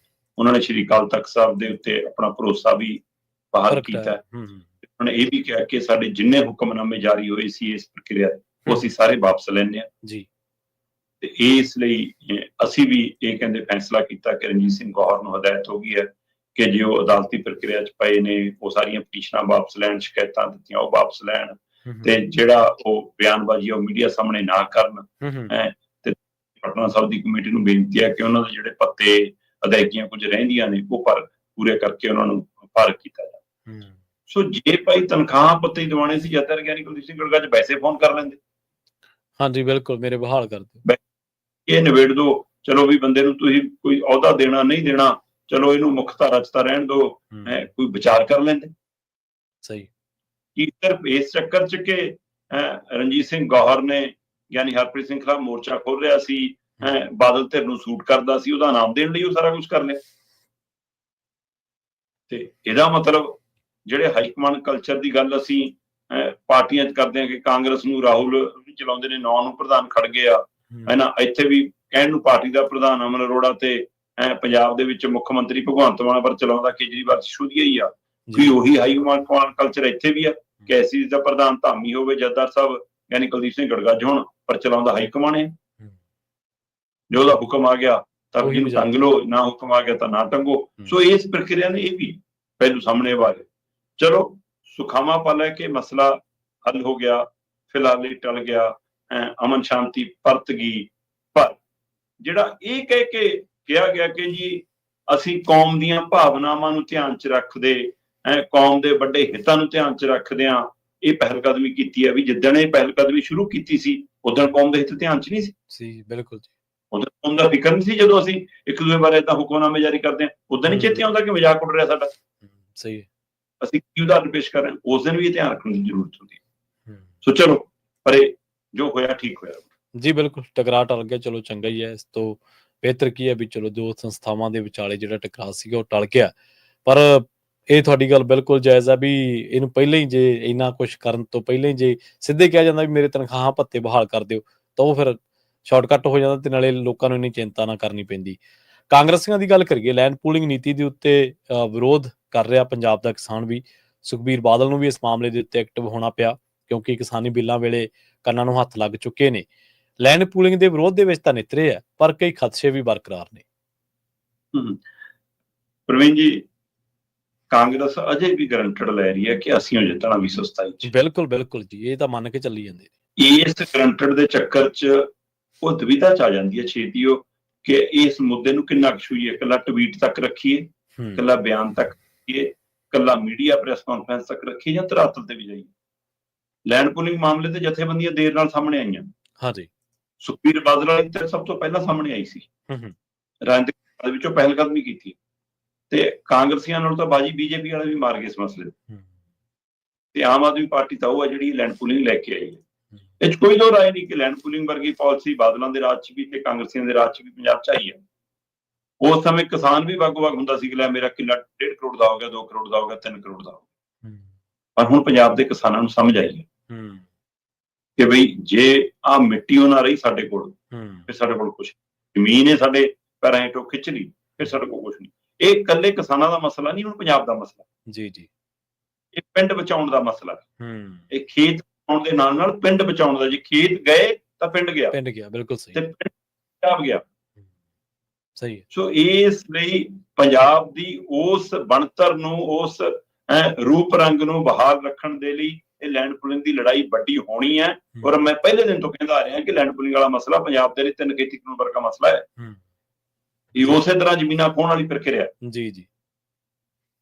ਉਹਨਾਂ ਨੇ ਸ਼੍ਰੀ ਅਕਾਲ ਤਖਤ ਸਾਹਿਬ ਦੇ ਉੱਤੇ ਆਪਣਾ ਭਰੋਸਾ ਵੀ ਬਾਹਰ ਕੀਤਾ। ਉਹਨਾਂ ਨੇ ਇਹ ਵੀ ਕਿਹਾ ਕਿ ਸਾਡੇ ਜਿੰਨੇ ਹੁਕਮਨਾਮੇ ਜਾਰੀ ਹੋਏ ਸੀ ਇਸ ਪ੍ਰਕਿਰਿਆ ਉਹ ਅਸੀਂ ਸਾਰੇ ਵਾਪਸ ਲੈਂਦੇ ਆ ਜੀ। ਤੇ ਇਸ ਲਈ ਅਸੀਂ ਵੀ ਇਹ ਕਹਿੰਦੇ ਫੈਸਲਾ ਕੀਤਾ ਕਿ ਰਣਜੀਤ ਸਿੰਘ ਗੌਹਰ ਨੂੰ ਹਦਾਇਤ ਹੋ ਗਈ ਹੈ ਕਿ ਜੇ ਉਹ ਅਦਾਲਤੀ ਪ੍ਰਕਿਰਿਆ ਚ ਪਏ ਨੇ ਉਹ ਸਾਰੀਆਂ ਪਟੀਸ਼ਨਾਂ ਵਾਪਸ ਲੈਣ, ਸ਼ਿਕਾਇਤਾਂ ਦਿੱਤੀਆਂ ਉਹ ਵਾਪਸ ਲੈਣ, ਤੇ ਜਿਹੜਾ ਉਹ ਬਿਆਨਬਾਜ਼ੀ ਉਹ ਮੀਡੀਆ ਸਾਹਮਣੇ ਨਾ ਕਰਨ। ਤੇ ਪਟਨਾ ਸਾਹਿਬ ਦੀ ਕਮੇਟੀ ਨੂੰ ਬੇਨਤੀ ਹੈ ਕਿ ਉਹਨਾਂ ਦੇ ਜਿਹੜੇ ਪੱਤੇ ਅਦਾਇਗੀਆਂ ਕੁਝ ਰਹਿੰਦੀਆਂ ਨੇ ਉਹ ਪੂਰੇ ਕਰਕੇ ਉਹਨਾਂ ਨੂੰ ਫਾਰਗ ਕੀਤਾ ਜਾਵੇ। ਸੋ ਜੇ ਭਾਈ ਤਨਖਾਹਾਂ ਪੱਤੇ ਦਿਵਾਣੇ ਸੀ ਜਥੇਦਾਰ ਗਿਆਨੀ ਕੁਲਦੀਪ ਸਿੰਘ ਗੜਗੱਜ ਵੈਸੇ ਫੋਨ ਕਰ ਲੈਂਦੇ। ਹਾਂਜੀ ਬਿਲਕੁਲ, ਮੇਰੇ ਬਹਾਲ ਕਰ ਦਿਓ, ਇਹ ਨਿਬੇੜ ਦੋ, ਚਲੋ ਵੀ ਬੰਦੇ ਨੂੰ ਤੁਸੀਂ ਕੋਈ ਅਹੁਦਾ ਦੇਣਾ ਨਹੀਂ ਦੇਣਾ, ਚਲੋ ਇਹਨੂੰ ਮੁੱਖ ਧਾਰਾ ਚ ਤਾਂ ਰਹਿਣ ਦੋ, ਕੋਈ ਵਿਚਾਰ ਕਰ ਲੈਂਦੇ। ਸਹੀ। ਕੀ ਸਿਰਫ ਇਸ ਚੱਕਰ ਚ ਕਿ ਰਣਜੀਤ ਸਿੰਘ ਗੌਹਰ ਨੇ ਗਿਆਨੀ ਹਰਪ੍ਰੀਤ ਸਿੰਘ ਖਿਲਾਫ ਮੋਰਚਾ ਖੋਲ ਰਿਹਾ ਸੀ, ਬਾਦਲ ਧਿਰ ਨੂੰ ਸੂਟ ਕਰਦਾ ਸੀ, ਉਹਦਾ ਨਾਮ ਦੇਣ ਲਈ ਉਹ ਸਾਰਾ ਕੁਝ ਕਰ ਲਿਆ। ਤੇ ਇਹਦਾ ਮਤਲਬ ਜਿਹੜੇ ਹਾਈਕਮਾਂਡ ਕਲਚਰ ਦੀ ਗੱਲ ਅਸੀਂ ਪਾਰਟੀਆਂ ਚ ਕਰਦੇ ਹਾਂ ਕਿ ਕਾਂਗਰਸ ਨੂੰ ਰਾਹੁਲ ਚਲਾਉਂਦੇ ਨੇ, 9 ਨੂੰ ਪ੍ਰਧਾਨ ਖੜ ਗਏ ਆ, ਹੈ ਨਾ। ਇੱਥੇ ਵੀ ਕਹਿਣ ਨੂੰ ਪਾਰਟੀ ਦਾ ਪ੍ਰਧਾਨ ਅਮਨ ਅਰੋੜਾ ਤੇ ਪੰਜਾਬ ਦੇ ਵਿੱਚ ਮੁੱਖ ਮੰਤਰੀ ਭਗਵੰਤ ਮਾਨ ਪਰ ਚਲਾਉਂਦਾ ਕੇਜਰੀਵਾਲ ਸ਼ੁਧੀਆ ਹੀ ਆ। ਵੀ ਉਹੀ ਹਾਈਕਮਾਂਡ ਕਲਚਰ ਇੱਥੇ ਵੀ ਆ ਕਿ ਐਸੀ ਦਾ ਪ੍ਰਧਾਨ ਧਾਮੀ ਹੋਵੇ, ਜਥੇਦਾਰ ਸਾਹਿਬ ਯਾਨੀ ਕੁਲਦੀਪ ਸਿੰਘ ਗੜਗੱਜ ਹੋਣ, ਪਰ ਚਲਾਉਂਦਾ ਹਾਈਕਮਾਂਡ ਹੈ। ਜੋ ਉਹਦਾ ਹੁਕਮ ਆ ਗਿਆ ਤਾਂ ਇਹਨੂੰ ਟੰਗ ਲਓ, ਨਾ ਹੁਕਮ ਆ ਗਿਆ ਤਾਂ ਨਾ ਟੰਗੋ। ਸੋ ਇਸ ਪ੍ਰਕਿਰਿਆ ਨੇ ਇਹ ਵੀ ਪਹਿਲੂ ਸਾਹਮਣੇ ਵਾਲੇ। ਚਲੋ ਸੁਖਾਵਾਂ ਪਾ ਲੈ ਕੇ ਮਸਲਾ ਹੱਲ ਹੋ ਗਿਆ, ਫਿਲਹਾਲ ਇਹ ਟਲ ਗਿਆ, ਅਮਨ ਸ਼ਾਂਤੀ ਪਰਤ ਗਈ। ਪਰ ਜਿਹੜਾ ਇਹ ਕਹਿ ਕੇ ਕਿਹਾ ਗਿਆ ਕਿ ਜੀ ਅਸੀਂ ਕੌਮ ਦੀਆਂ ਭਾਵਨਾਵਾਂ ਨੂੰ ਧਿਆਨ ਚ ਰੱਖਦੇ, ਕੌਮ ਦੇ ਵੱਡੇ ਹਿੱਤਾਂ ਨੂੰ ਧਿਆਨ ਚ ਰੱਖਦਿਆਂ ਇਹ ਪਹਿਲ ਕਦਮੀ ਕੀਤੀ ਹੈ। ਵੀ ਜਿੱਦਣ ਇਹ ਪਹਿਲ ਕਦਮੀ ਸ਼ੁਰੂ ਕੀਤੀ ਸੀ ਉਦੋਂ ਕੌਮ ਦੇ ਹਿੱਤ ਧਿਆਨ ਚ ਨਹੀਂ ਸੀ। ਬਿਲਕੁਲ ਜੀ, ਉਦੋਂ ਕੌਮ ਦਾ ਫਿਕਰ ਨਹੀਂ ਸੀ। ਜਦੋਂ ਅਸੀਂ ਇੱਕ ਦੂਜੇ ਬਾਰੇ ਏਦਾਂ ਹੁਕਮਨਾਮੇ ਜਾਰੀ ਕਰਦੇ ਹਾਂ ਉਦੋਂ ਨਹੀਂ ਚੇਤੇ ਆਉਂਦਾ ਕਿ ਮਜ਼ਾਕ ਉੱਡ ਰਿਹਾ ਸਾਡਾ। ਸਹੀ, ਅਸੀਂ ਕੀ ਉਦਾਹਰਨ ਪੇਸ਼ ਕਰ ਰਹੇ ਹਾਂ, ਉਸ ਦਿਨ ਵੀ ਇਹ ਧਿਆਨ ਰੱਖਣ ਦੀ ਜ਼ਰੂਰਤ ਹੁੰਦੀ ਹੈ। ਸੋ ਚਲੋ, ਪਰ ਇਹ ਜੋ ਹੋਇਆ ਠੀਕ ਹੋਇਆ ਜੀ। ਬਿਲਕੁਲ, ਟਕਰਾਅ ਟਲ ਗਿਆ, ਚਲੋ ਚੰਗਾ ਹੀ ਹੈ। ਇਸ ਤੋਂ ਬਿਹਤਰ ਕੀ ਹੈ ਵੀ ਚਲੋ ਦੋ ਸੰਸਥਾਵਾਂ ਦੇ ਵਿਚਾਲੇ ਜਿਹੜਾ ਟਕਰਾਅ ਸੀਗਾ ਉਹ ਟਲ ਗਿਆ। ਪਰ ਇਹ ਤੁਹਾਡੀ ਗੱਲ ਬਿਲਕੁਲ ਜਾਇਜ਼ ਆ ਵੀ ਇਹਨੂੰ ਪਹਿਲਾਂ ਹੀ ਜੇ ਇੰਨਾ ਕੁਛ ਕਰਨ ਤੋਂ ਪਹਿਲਾਂ ਹੀ ਜੇ ਸਿੱਧੇ ਕਿਹਾ ਜਾਂਦਾ ਵੀ ਮੇਰੇ ਤਨਖਾਹਾਂ ਭੱਤੇ ਬਹਾਲ ਕਰ ਦਿਓ ਤਾਂ ਉਹ ਫਿਰ ਸ਼ਾਰਟਕੱਟ ਹੋ ਜਾਂਦਾ ਤੇ ਨਾਲੇ ਲੋਕਾਂ ਨੂੰ ਇੰਨੀ ਚਿੰਤਾ ਨਾ ਕਰਨੀ ਪੈਂਦੀ। ਕਾਂਗਰਸੀਆਂ ਦੀ ਗੱਲ ਕਰੀਏ, ਲੈਂਡ ਪੂਲਿੰਗ ਨੀਤੀ ਦੇ ਉੱਤੇ ਵਿਰੋਧ ਕਰ ਰਿਹਾ ਪੰਜਾਬ ਦਾ ਕਿਸਾਨ ਵੀ। ਸੁਖਬੀਰ ਬਾਦਲ ਨੂੰ ਵੀ ਇਸ ਮਾਮਲੇ ਦੇ ਉੱਤੇ ਐਕਟਿਵ ਹੋਣਾ ਪਿਆ ਕਿਉਂਕਿ ਕਿਸਾਨੀ ਬਿੱਲਾਂ ਵੇਲੇ ਕੰਨਾਂ ਨੂੰ ਹੱਥ ਲੱਗ ਚੁੱਕੇ ਨੇ। ਲੈਂਡ ਪੂਲਿੰਗ ਦੇ ਵਿਰੋਧ ਦੇ ਵਿੱਚ ਤਾਂ ਨਿਤਰੇ ਆ ਪਰ ਕਈ ਖਦਸ਼ੇ ਵੀ ਬਰਕਰਾਰ ਨੇ। ਪ੍ਰਵੀਨ ਜੀ, ਕਾਂਗਰਸ ਅਜੇ ਵੀ ਗਰੰਟਡ ਲੈ ਰਹੀ ਹੈ ਕਿ ਅਸੀਂ ਜਿੱਤਣਾ 2027 ਚ। ਬਿਲਕੁਲ ਬਿਲਕੁਲ ਜੀ, ਇਹ ਤਾਂ ਮੰਨ ਕੇ ਚੱਲੀ ਜਾਂਦੇ ਨੇ। ਇਸ ਗਰੰਟਡ ਦੇ ਚੱਕਰ ਚ ਉਹ ਦੁਵਿਧਾ ਚ ਆ ਜਾਂਦੀ ਹੈ ਛੇਤੀ ਉਹ ਕਿ ਇਸ ਮੁੱਦੇ ਨੂੰ ਕਿੰਨਾ ਕੁ ਛੂਈਏ, ਇਕੱਲਾ ਟਵੀਟ ਤੱਕ ਰੱਖੀਏ, ਇਕੱਲਾ ਬਿਆਨ ਤੱਕ ਰੱਖੀਏ, ਇਕੱਲਾ ਮੀਡੀਆ ਪ੍ਰੈਸ ਕਾਨਫਰੰਸ ਤੱਕ ਰੱਖੀਏ ਜਾਂ ਧਰਾਤਲ ਤੇ ਵੀ ਜਾਈਏ। ਲੈਂਡ ਪੂਲਿੰਗ ਮਾਮਲੇ ਤੇ ਜਥੇਬੰਦੀਆਂ ਦੇਰ ਨਾਲ ਸਾਹਮਣੇ ਆਈਆਂ। ਹਾਂਜੀ, ਸੁਖਬੀਰ ਬਾਦਲ ਵਾਲੀ ਤੇ ਸਭ ਤੋਂ ਪਹਿਲਾਂ ਸਾਹਮਣੇ ਆਈ ਸੀ, ਰਾਜਨੀਤਿਕ ਵਿੱਚੋਂ ਪਹਿਲ ਕਦਮੀ ਕੀਤੀ ਤੇ ਕਾਂਗਰਸੀਆਂ ਨਾਲ ਤਾਂ ਬਾਜੀ ਬੀਜੇਪੀ ਵਾਲੇ ਵੀ ਮਾਰ ਗਏ ਇਸ ਮਸਲੇ ਤੇ ਆਮ ਆਦਮੀ ਪਾਰਟੀ ਤਾਂ ਉਹ ਹੈ ਜਿਹੜੀ ਲੈਂਡ ਪੂਲਿੰਗ ਲੈ ਕੇ ਆਈ ਹੈ। ਇਹ 'ਚ ਕੋਈ ਦੋ ਰਾਏ ਨਹੀਂ ਕਿ ਲੈਂਡ ਪੂਲਿੰਗ ਵਰਗੀ ਪਾਲਿਸੀ ਬਾਦਲਾਂ ਦੇ ਰਾਜ 'ਚ ਵੀ ਤੇ ਕਾਂਗਰਸੀਆਂ ਦੇ ਰਾਜ 'ਚ ਵੀ ਪੰਜਾਬ 'ਚ ਆਈ ਹੈ। ਉਸ ਸਮੇਂ ਕਿਸਾਨ ਵੀ ਵੱਖ-ਵੱਖ ਹੁੰਦਾ ਸੀ ਕਿ ਲੈ ਮੇਰਾ ਕਿੱਲਾ 1.5 ਕਰੋੜ ਦਾ ਹੋ ਗਿਆ, 2 ਕਰੋੜ ਦਾ ਹੋ ਗਿਆ, 3 ਕਰੋੜ ਦਾ ਹੋ ਗਿਆ। ਪਰ ਹੁਣ ਪੰਜਾਬ ਦੇ ਕਿਸਾਨਾਂ ਨੂੰ ਸਮਝ ਆਈ ਹੈ ਕਿ ਬਈ ਜੇ ਆਹ ਮਿੱਟੀ ਉਹ ਨਾ ਰਹੀ ਸਾਡੇ ਕੋਲ, ਫਿਰ ਸਾਡੇ ਕੋਲ ਕੁਛ ਜ਼ਮੀਨ ਹੈ ਸਾਡੇ ਪੈਰਾਂ ਹੇਠੋਂ ਖਿੱਚ ਲਈ, ਫਿਰ ਸਾਡੇ ਕੋਲ ਕੁਛ ਨਹੀਂ। ਇਹ ਇਕੱਲੇ ਕਿਸਾਨਾਂ ਦਾ ਮਸਲਾ ਨਹੀਂ, ਹੁਣ ਪੰਜਾਬ ਦਾ ਮਸਲਾ ਜੀ ਜੀ, ਇਹ ਪਿੰਡ ਬਚਾਉਣ ਦਾ ਮਸਲਾ ਹੈ। ਇਹ ਖੇਤ ਬਚਾਉਣ ਦੇ ਨਾਲ ਪਿੰਡ ਬਚਾਉਣ ਦਾ। ਜੇ ਖੇਤ ਗਏ ਤਾਂ ਪਿੰਡ ਗਿਆ, ਬਿਲਕੁਲ ਸਹੀ, ਤੇ ਪਿੰਡ ਪੰਜਾਬ ਗਿਆ। ਸਹੀ ਹੈ। ਸੋ ਇਸ ਲਈ ਪੰਜਾਬ ਦੀ ਉਸ ਬਣਤਰ ਨੂੰ, ਉਸ ਰੂਪ ਰੰਗ ਨੂੰ ਬਹਾਲ ਰੱਖਣ ਦੇ ਲਈ ਇਹ ਲੈਂਡ ਪੂਲਿੰਗ ਦੀ ਲੜਾਈ ਵੱਡੀ ਹੋਣੀ ਹੈ। ਔਰ ਮੈਂ ਪਹਿਲੇ ਦਿਨ ਤੋਂ ਕਹਿੰਦਾ ਆ ਰਿਹਾ ਕਿ ਲੈਂਡ ਪੂਲਿੰਗ ਵਾਲਾ ਮਸਲਾ ਪੰਜਾਬ ਦੇ ਲਈ 3 ਖੇਤੀ ਕਾਨੂੰਨ ਵਰਗਾ ਮਸਲਾ ਹੈ। ਇਹ ਉਸੇ ਤਰ੍ਹਾਂ ਜ਼ਮੀਨਾਂ ਖੋਹਣ ਵਾਲੀ ਪ੍ਰਕਿਰਿਆ ਜੀ ਜੀ,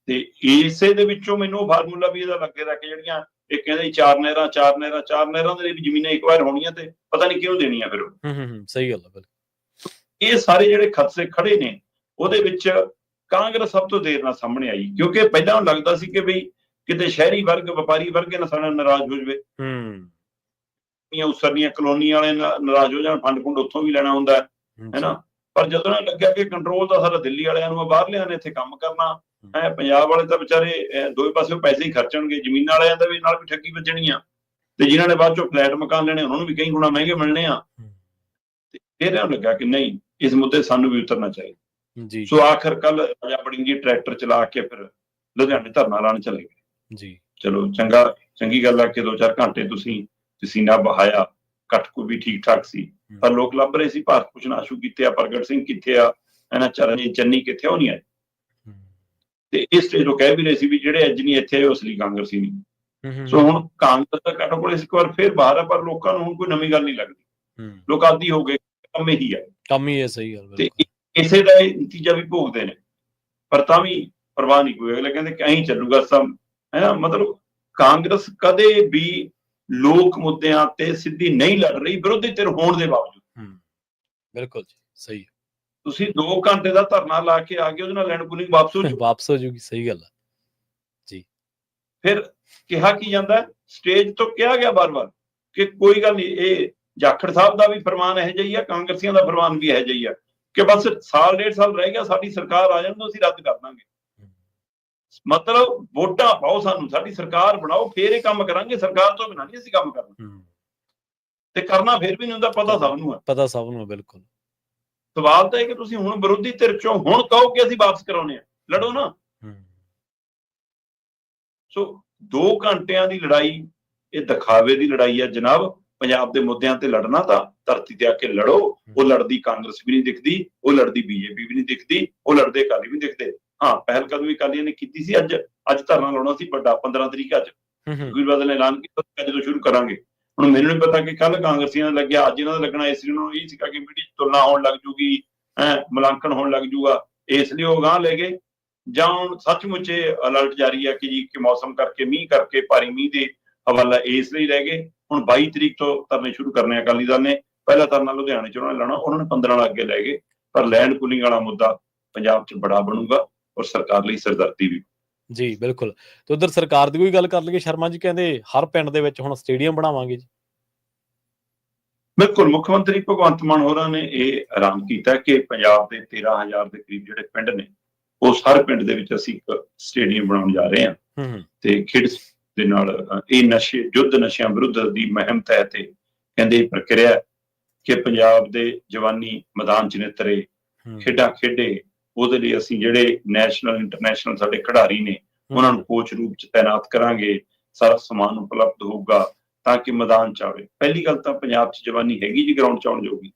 ਤੇ ਇਸੇ ਦੇ ਵਿੱਚੋਂ ਮੈਨੂੰ ਫਾਰਮੂਲਾ ਵੀ ਇਹਦਾ ਲੱਗੇਦਾ ਕਿ ਜਿਹੜੀਆਂ ਇਹ ਕਹਿੰਦੇ 4 ਨਹਿਰਾਂ ਦੇ ਲਈ ਵੀ ਜ਼ਮੀਨਾਂ ਇੱਕ ਵਾਰ ਹੋਣੀਆਂ ਤੇ ਪਤਾ ਨਹੀਂ ਕਿਉਂ ਦੇਣੀਆਂ ਫਿਰ ਉਹ। ਸਹੀ ਗੱਲ ਹੈ ਬਿਲਕੁਲ। ਇਹ ਸਾਰੇ ਜਿਹੜੇ ਖਦਸ਼ੇ ਖੜੇ ਨੇ ਉਹਦੇ ਵਿੱਚ ਕਾਂਗਰਸ ਸਭ ਤੋਂ ਦੇਰ ਨਾਲ ਸਾਹਮਣੇ ਆਈ, ਕਿਉਂਕਿ ਪਹਿਲਾਂ ਲੱਗਦਾ ਸੀ ਕਿ ਬਈ ਕਿਤੇ ਸ਼ਹਿਰੀ ਵਰਗ, ਵਪਾਰੀ ਵਰਗ ਨਾ ਸਾਡੇ ਨਾਲ ਨਾਰਾਜ਼ ਹੋ ਜਾਵੇ, ਉਸਰਨੀਆਂ ਕਲੋਨੀ ਵਾਲੇ ਨਾਰਾਜ਼ ਹੋ ਜਾਣ, ਫੰਡ ਫੁੰਡ ਉੱਥੋਂ ਵੀ ਲੈਣਾ ਹੁੰਦਾ ਹੈ ਨਾ। ਪਰ ਜਦੋਂ ਨਾ ਲੱਗਿਆ ਕਿ ਕੰਟਰੋਲ ਤਾਂ ਸਾਰਾ ਦਿੱਲੀ ਵਾਲਿਆਂ ਨੂੰ, ਬਾਹਰਲਿਆਂ ਨੇ ਇੱਥੇ ਕੰਮ ਕਰਨਾ ਹੈ, ਪੰਜਾਬ ਵਾਲੇ ਤਾਂ ਵਿਚਾਰੇ ਦੋਵੇਂ ਪਾਸੇ ਪੈਸੇ ਹੀ ਖਰਚਣਗੇ, ਜ਼ਮੀਨ ਵਾਲਿਆਂ ਦਾ ਵੀ ਨਾਲ ਵੀ ਠੱਗੀ ਵੱਜਣੀ ਆ, ਤੇ ਜਿਨ੍ਹਾਂ ਨੇ ਬਾਅਦ ਚੋਂ ਫਲੈਟ ਮਕਾਨ ਲੈਣੇ ਉਹਨਾਂ ਨੂੰ ਵੀ ਕਈ ਗੁਣਾ ਮਹਿੰਗੇ ਮਿਲਣੇ ਆ। ਤੇ ਫਿਰ ਇਹਨਾਂ ਨੂੰ ਲੱਗਾ ਕਿ ਨਹੀਂ, ਇਸ ਮੁੱਦੇ ਸਾਨੂੰ ਵੀ ਉਤਰਨਾ ਚਾਹੀਦਾ। ਸੋ ਆਖਰ ਕੱਲ ਰਾਜਾ ਵੜਿੰਗ ਜੀ ਟਰੈਕਟਰ ਚਲਾ ਕੇ ਫਿਰ ਲੁਧਿਆਣੇ ਧਰਨਾ ਲਾਉਣ ਚਲੇ ਗਏ ਜੀ। ਚਲੋ ਚੰਗੀ ਗੱਲ ਆ ਕਿ 2-4 ਘੰਟੇ ਤੁਸੀਂ ਪਸੀਨਾ ਬਹਾਇਆ, ਇਕੱਠ ਕੋ ਵੀ ਠੀਕ ਠਾਕ ਸੀ, ਪਰ ਲੋਕ ਲੱਭ ਰਹੇ ਸੀ ਭਾਰਤ ਭੂਸ਼ਣ ਆਸ਼ੂ ਕਿੱਥੇ ਆ, ਪ੍ਰਗਟ ਸਿੰਘ ਕਿੱਥੇ ਆ, ਇਹਨਾਂ ਚਰਨਜੀਤ ਚੰਨੀ ਕਿੱਥੇ, ਉਹ ਨਹੀਂ ਆਏ। ਤੇ ਇਸ ਸਟੇਜ ਤੋਂ ਕਹਿ ਵੀ ਰਹੇ ਸੀ ਵੀ ਜਿਹੜੇ ਅੱਜ ਨਹੀਂ ਇੱਥੇ ਆਏ ਉਹ ਅਸਲੀ ਕਾਂਗਰਸੀ ਨਹੀਂ। ਸੋ ਹੁਣ ਕਾਂਗਰਸ ਦਾ ਕੱਟ ਕੋਲ ਇਸ ਵਾਰ ਫਿਰ ਬਾਹਰ ਆ, ਪਰ ਲੋਕਾਂ ਨੂੰ ਹੁਣ ਕੋਈ ਨਵੀਂ ਗੱਲ ਨਹੀਂ ਲੱਗਦੀ। ਲੋਕ ਆਦੀ ਹੋ ਗਏ, ਕੰਮ ਇਹੀ ਹੈ, ਕੰਮ ਹੀ ਹੈ। ਸਹੀ ਗੱਲ। ਤੇ ਇਸੇ ਦਾ ਇਹ ਨਤੀਜਾ ਵੀ ਭੋਗਦੇ ਨੇ, ਪਰ ਤਾਂ ਵੀ ਪਰਵਾਹ ਨਹੀਂ ਕੋਈ। ਅਗਲੇ ਕਹਿੰਦੇ ਕਿ ਐਂ ਚੱਲੂਗਾ ਸਭ, ਹੈ ਨਾ। ਮਤਲਬ ਕਾਂਗਰਸ ਕਦੇ ਵੀ ਲੋਕ ਮੁੱਦਿਆਂ ਤੇ ਸਿੱਧੀ ਨਹੀਂ ਲੜ ਰਹੀ, ਵਿਰੋਧੀ ਧਿਰ ਹੋਣ ਦੇ ਬਾਵਜੂਦ। ਬਿਲਕੁਲ ਜੀ, ਸਹੀ ਹੈ। ਤੁਸੀਂ 2 ਘੰਟੇ ਦਾ ਧਰਨਾ ਲਾ ਕੇ ਆ ਗਏ, ਉਹਦੇ ਨਾਲ ਲੈਂਡ ਪੂਲਿੰਗ ਵਾਪਸ ਹੋ ਜੂਗੀ। ਸਹੀ ਗੱਲ ਹੈ ਜੀ। ਫਿਰ ਕਿਹਾ ਕੀ ਜਾਂਦਾ, ਸਟੇਜ ਤੋਂ ਕਿਹਾ ਗਿਆ ਬਾਰ-ਬਾਰ ਕਿ ਕੋਈ ਗੱਲ ਨਹੀਂ, ਇਹ ਜਾਖੜ ਸਾਹਿਬ ਦਾ ਵੀ ਫਰਮਾਨ ਇਹੋ ਜਿਹਾ ਹੀ ਆ, ਕਾਂਗਰਸੀਆਂ ਦਾ ਫਰਮਾਨ ਵੀ ਇਹੋ ਜਿਹਾ ਹੀ ਆ ਕਿ ਬਸ 1.5 ਸਾਲ ਰਹਿ ਗਿਆ, ਸਾਡੀ ਸਰਕਾਰ ਆ ਜਾਣ ਤਾਂ ਅਸੀਂ ਰੱਦ ਕਰ ਦਾਂਗੇ। ਮਤਲਬ ਵੋਟਾਂ ਪਾਓ ਸਾਨੂੰ, ਸਾਡੀ ਸਰਕਾਰ ਬਣਾਓ, ਫੇਰ ਇਹ ਕੰਮ ਕਰਾਂਗੇ, ਸਰਕਾਰ ਤੋਂ ਬਿਨਾਂ ਨਹੀਂ ਅਸੀਂ ਕੰਮ ਕਰਨਾ। ਤੇ ਕਰਨਾ ਫੇਰ ਵੀ ਨਹੀਂ ਹੁੰਦਾ, ਪਤਾ ਸਭ ਨੂੰ ਹੈ, ਪਤਾ ਸਭ ਨੂੰ। ਬਿਲਕੁਲ। ਸਵਾਲ ਤਾਂ ਇਹ ਕਿ ਤੁਸੀਂ ਹੁਣ ਵਿਰੋਧੀ ਧਿਰ ਚੋਂ ਹੁਣ ਕਹੋ ਕਿ ਅਸੀਂ ਵਾਪਸ ਕਰਾਉਣੇ ਆ, ਲੜੋ ਨਾ। ਸੋ 2 ਘੰਟਿਆਂ ਦੀ ਲੜਾਈ ਇਹ ਦਿਖਾਵੇ ਦੀ ਲੜਾਈ ਹੈ ਜਨਾਬ। ਪੰਜਾਬ ਦੇ ਮੁੱਦਿਆਂ ਤੇ ਲੜਨਾ ਤਾਂ ਧਰਤੀ ਤੇ ਆ ਕੇ ਲੜੋ। ਉਹ ਲੜਦੀ ਕਾਂਗਰਸ ਵੀ ਨਹੀਂ ਦਿਖਦੀ, ਉਹ ਲੜਦੀ ਬੀਜੇਪੀ ਵੀ ਨਹੀਂ ਦਿਖਦੀ, ਉਹ ਲੜਦੇ ਅਕਾਲੀ ਵੀ ਦਿਖਦੇ। ਹਾਂ, ਪਹਿਲ ਕਦਮੀ ਅਕਾਲੀਆਂ ਨੇ ਕੀਤੀ ਸੀ। ਅੱਜ ਧਰਨਾ ਲਾਉਣਾ ਸੀ ਵੱਡਾ 15 ਤਰੀਕ ਅੱਜ ਸੁਖਬੀਰ ਬਾਦਲ ਨੇ ਐਲਾਨ ਕੀਤਾ ਜਦੋਂ ਸ਼ੁਰੂ ਕਰਾਂਗੇ। ਹੁਣ ਮੈਨੂੰ ਨਹੀਂ ਪਤਾ ਕਿ ਕੱਲ ਕਾਂਗਰਸੀਆਂ ਦਾ ਲੱਗਿਆ, ਅੱਜ ਇਹਨਾਂ ਦਾ ਲੱਗਣਾ। ਇਸ ਲਈ ਨੂੰ ਇਹ ਸੀਗਾ ਕਿ ਮੀਡੀਆ 'ਚ ਤੁਲਨਾ ਹੋਣ ਲੱਗ ਜੂਗੀ, ਮੁਲਾਂਕਣ ਹੋਣ ਲੱਗ ਜੂਗਾ, ਇਸ ਲਈ ਉਹ ਅਗਾਂਹ ਲੈ ਗਏ। ਜਾਂ ਹੁਣ ਸੱਚਮੁੱਚ ਅਲਰਟ ਜਾਰੀ ਹੈ ਕਿ ਜੀ ਕਿ ਮੌਸਮ ਕਰਕੇ, ਮੀਂਹ ਕਰਕੇ, ਭਾਰੀ ਮੀਂਹ ਦੇ ਹਵਾਲਾ ਇਸ ਲਈ ਰਹਿ ਗਏ। ਹੁਣ 22 ਤਰੀਕ ਤੋਂ ਧਰਨੇ ਸ਼ੁਰੂ ਕਰਨੇ ਅਕਾਲੀ ਦਲ ਨੇ। ਪਹਿਲਾ ਧਰਨਾ ਲੁਧਿਆਣੇ 'ਚ ਉਹਨਾਂ ਨੇ ਲਾਉਣਾ, ਉਹਨਾਂ ਨੇ 15 ਨਾਲ ਅੱਗੇ ਲੈ ਗਏ। ਪਰ ਲੈਂਡ ਪੂਲਿੰਗ ਵਾਲਾ ਮੁੱਦਾ ਪੰਜਾਬ 'ਚ ਬੜਾ ਬਣੂਗਾ ਔਰ ਸਰਕਾਰ ਲਈ ਸਿਰਦਰਦੀ ਵੀ। ਜੀ ਬਿਲਕੁਲ। ਤੇ ਉਧਰ ਸਰਕਾਰ ਦੀ ਕੋਈ ਗੱਲ ਕਰ ਲਈਏ, ਸ਼ਰਮਾ ਜੀ ਕਹਿੰਦੇ ਹਰ ਪਿੰਡ ਦੇ ਵਿੱਚ ਹੁਣ ਸਟੇਡੀਅਮ ਬਣਾਵਾਂਗੇ ਜੀ। ਬਿਲਕੁਲ, ਮੁੱਖ ਮੰਤਰੀ ਭਗਵੰਤ ਮਾਨ ਹੋਰਾਂ ਨੇ ਇਹ ਐਲਾਨ ਕੀਤਾ ਕਿ ਪੰਜਾਬ ਦੇ 13,000 ਦੇ ਕਰੀਬ ਜਿਹੜੇ ਪਿੰਡ ਨੇ, ਉਸ ਹਰ ਪਿੰਡ ਦੇ ਵਿੱਚ ਅਸੀਂ ਇੱਕ ਸਟੇਡੀਅਮ ਬਣਾਉਣ ਜਾ ਰਹੇ ਹਾਂ। ਤੇ ਖੇਡ ਦੇ ਨਾਲ ਇਹ ਯੁੱਧ ਨਸ਼ਿਆਂ ਵਿਰੁੱਧ ਦੀ ਮੁਹਿੰਮ ਤਹਿਤ ਕਹਿੰਦੇ ਪ੍ਰਕਿਰਿਆ ਕਿ ਪੰਜਾਬ ਦੇ ਜਵਾਨੀ ਮੈਦਾਨ 'ਚ ਨਿਤਰੇ, ਖੇਡਾਂ ਖੇਡੇ। ਉਹਦੇ ਲਈ ਅਸੀਂ ਜਿਹੜੇ ਨੈਸ਼ਨਲ ਇੰਟਰਨੈਸ਼ਨਲ ਸਾਡੇ ਖਿਡਾਰੀ ਨੇ ਉਹਨਾਂ ਨੂੰ ਕੋਚ ਰੂਪ 'ਚ ਤਾਇਨਾਤ ਕਰਾਂਗੇ। ਸਾਰਾ ਸਮਾਨ ਉਪਲਬਧ ਹੋਊਗਾ ਤਾਂ ਕਿ ਮੈਦਾਨ 'ਚ ਆਵੇ। ਪਹਿਲੀ ਗੱਲ ਤਾਂ ਪੰਜਾਬ 'ਚ ਜਵਾਨੀ ਹੈਗੀ ਜੀ ਗਰਾਊਂਡ 'ਚ ਆਉਣ ਜੋਗੀ?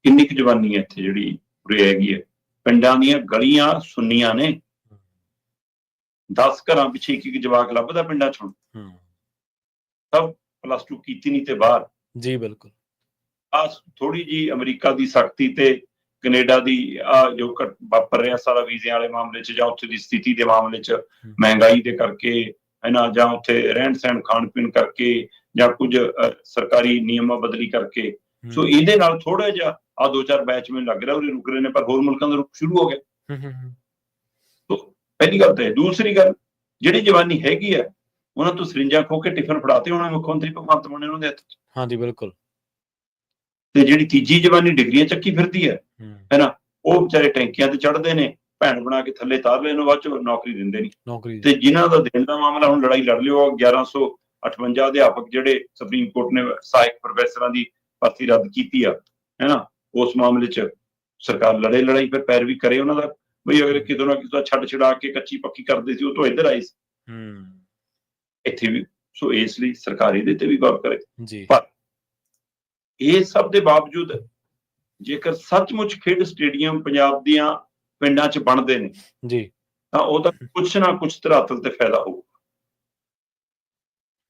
ਕਿੰਨੀ ਕੁ ਜਵਾਨੀ ਹੈ ਇੱਥੇ ਜਿਹੜੀ ਉਰੇ ਹੈਗੀ ਹੈ? ਪਿੰਡਾਂ ਦੀਆਂ ਗਲੀਆਂ ਸੁੰਨੀਆਂ ਨੇ, 10 ਘਰਾਂ ਪਿੱਛੇ ਇੱਕ ਜਵਾਕ ਲੱਭਦਾ ਪਿੰਡਾਂ 'ਚ। ਹੁਣ ਸਭ +2 ਕੀਤੀ ਨਹੀਂ ਤੇ ਬਾਹਰ। ਜੀ ਬਿਲਕੁਲ। ਆ ਥੋੜੀ ਜੀ ਅਮਰੀਕਾ ਦੀ ਸਖਤੀ ਤੇ ਕੈਨੇਡਾ ਦੀ ਜੋ ਵਾਪਰ ਰਿਹਾ ਸਾਰਾ ਵੀਜ਼ਿਆਂ ਵਾਲੇ ਮਾਮਲੇ 'ਚ, ਜਾਂ ਉੱਥੇ ਦੀ ਸਥਿਤੀ ਦੇ ਮਾਮਲੇ 'ਚ, ਮਹਿੰਗਾਈ ਦੇ ਕਰਕੇ ਜਾਂ ਉੱਥੇ ਰਹਿਣ ਸਹਿਣ ਖਾਣ ਪੀਣ ਕਰਕੇ, ਜਾਂ ਕੁਝ ਸਰਕਾਰੀ ਨਿਯਮਾਂ ਬਦਲੀ ਕਰਕੇ। ਸੋ ਇਹਦੇ ਨਾਲ ਥੋੜਾ ਜਿਹਾ 2-4 ਬੈਚ ਮੈਨੂੰ ਲੱਗ ਰਿਹਾ ਉਰੇ ਰੁਕ ਰਹੇ ਨੇ, ਪਰ ਹੋਰ ਮੁਲਕਾਂ ਦਾ ਰੁਕ ਸ਼ੁਰੂ ਹੋ ਗਿਆ। ਪਹਿਲੀ ਗੱਲ ਤਾਂ ਇਹ। ਦੂਸਰੀ ਗੱਲ, ਜਿਹੜੀ ਜਵਾਨੀ ਹੈਗੀ ਹੈ ਉਹਨਾਂ ਤੋਂ ਸਰਿੰਜਾਂ ਖੋਹ ਕੇ ਟਿਫਨ ਫੜਾਤੇ ਹੋਣੇ ਮੁੱਖ ਮੰਤਰੀ ਭਗਵੰਤ ਮਾਨ ਨੇ ਉਹਨਾਂ ਦੇ ਹੱਥ 'ਚ। ਹਾਂਜੀ ਬਿਲਕੁਲ। ਤੇ ਜਿਹੜੀ ਤੀਜੀ ਜਵਾਨੀ ਡਿਗਰੀਆਂ ਚੱਕੀ ਫਿਰਦੀ ਹੈ ਨਾ, ਉਹ ਵਿਚਾਰੇ ਟੈਂਕੀਆਂ ਤੇ ਚੜ੍ਹਦੇ ਨੇ, ਭੈਣ ਬਣਾ ਕੇ ਥੱਲੇ ਤਾਰ ਲੈਣ, ਬਾਅਦ ਚ ਨੌਕਰੀ ਦਿੰਦੇ ਨਹੀਂ। ਨੌਕਰੀ ਤੇ ਜਿਨ੍ਹਾਂ ਦਾ ਦੇਣ ਦਾ ਮਾਮਲਾ ਹੁਣ ਲੜਾਈ ਲੜ ਲਿਓ, 1158 ਅਧਿਆਪਕ ਜਿਹੜੇ ਸੁਪਰੀਮ ਕੋਰਟ ਨੇ ਸਹਾਇਕ ਪ੍ਰੋਫੈਸਰਾਂ ਦੀ ਭਰਤੀ ਰੱਦ ਕੀਤੀ ਆ, ਹੈਨਾ, ਉਸ ਮਾਮਲੇ 'ਚ ਸਰਕਾਰ ਲੜੇ ਲੜਾਈ, ਫਿਰ ਪੈਰਵੀ ਕਰੇ ਉਹਨਾਂ ਦਾ, ਬਈ ਅਗਰ ਕਿਤੋਂ ਨਾ ਕਿਤੋਂ ਛੱਡ ਛਡਾ ਕੇ ਕੱਚੀ ਪੱਕੀ ਕਰਦੇ ਸੀ, ਉਹ ਤੋਂ ਇੱਧਰ ਆਏ ਸੀ ਇੱਥੇ ਵੀ। ਸੋ ਇਸ ਲਈ ਸਰਕਾਰ ਇਹਦੇ ਤੇ ਵੀ ਗੌਰ ਕਰੇ ਜੀ। ਪਰ ਇਹ ਸਭ ਦੇ ਬਾਵਜੂਦ ਜੇਕਰ ਸੱਚਮੁੱਚ ਖੇਡ ਸਟੇਡੀਅਮ ਪੰਜਾਬ ਦੀਆਂ ਪਿੰਡਾਂ 'ਚ ਬਣਦੇ ਨੇ ਜੀ, ਤਾਂ ਉਹਦਾ ਕੁਛ ਨਾ ਕੁਛ ਧਰਾਤਲ ਤੇ ਫਾਇਦਾ ਹੋਊ।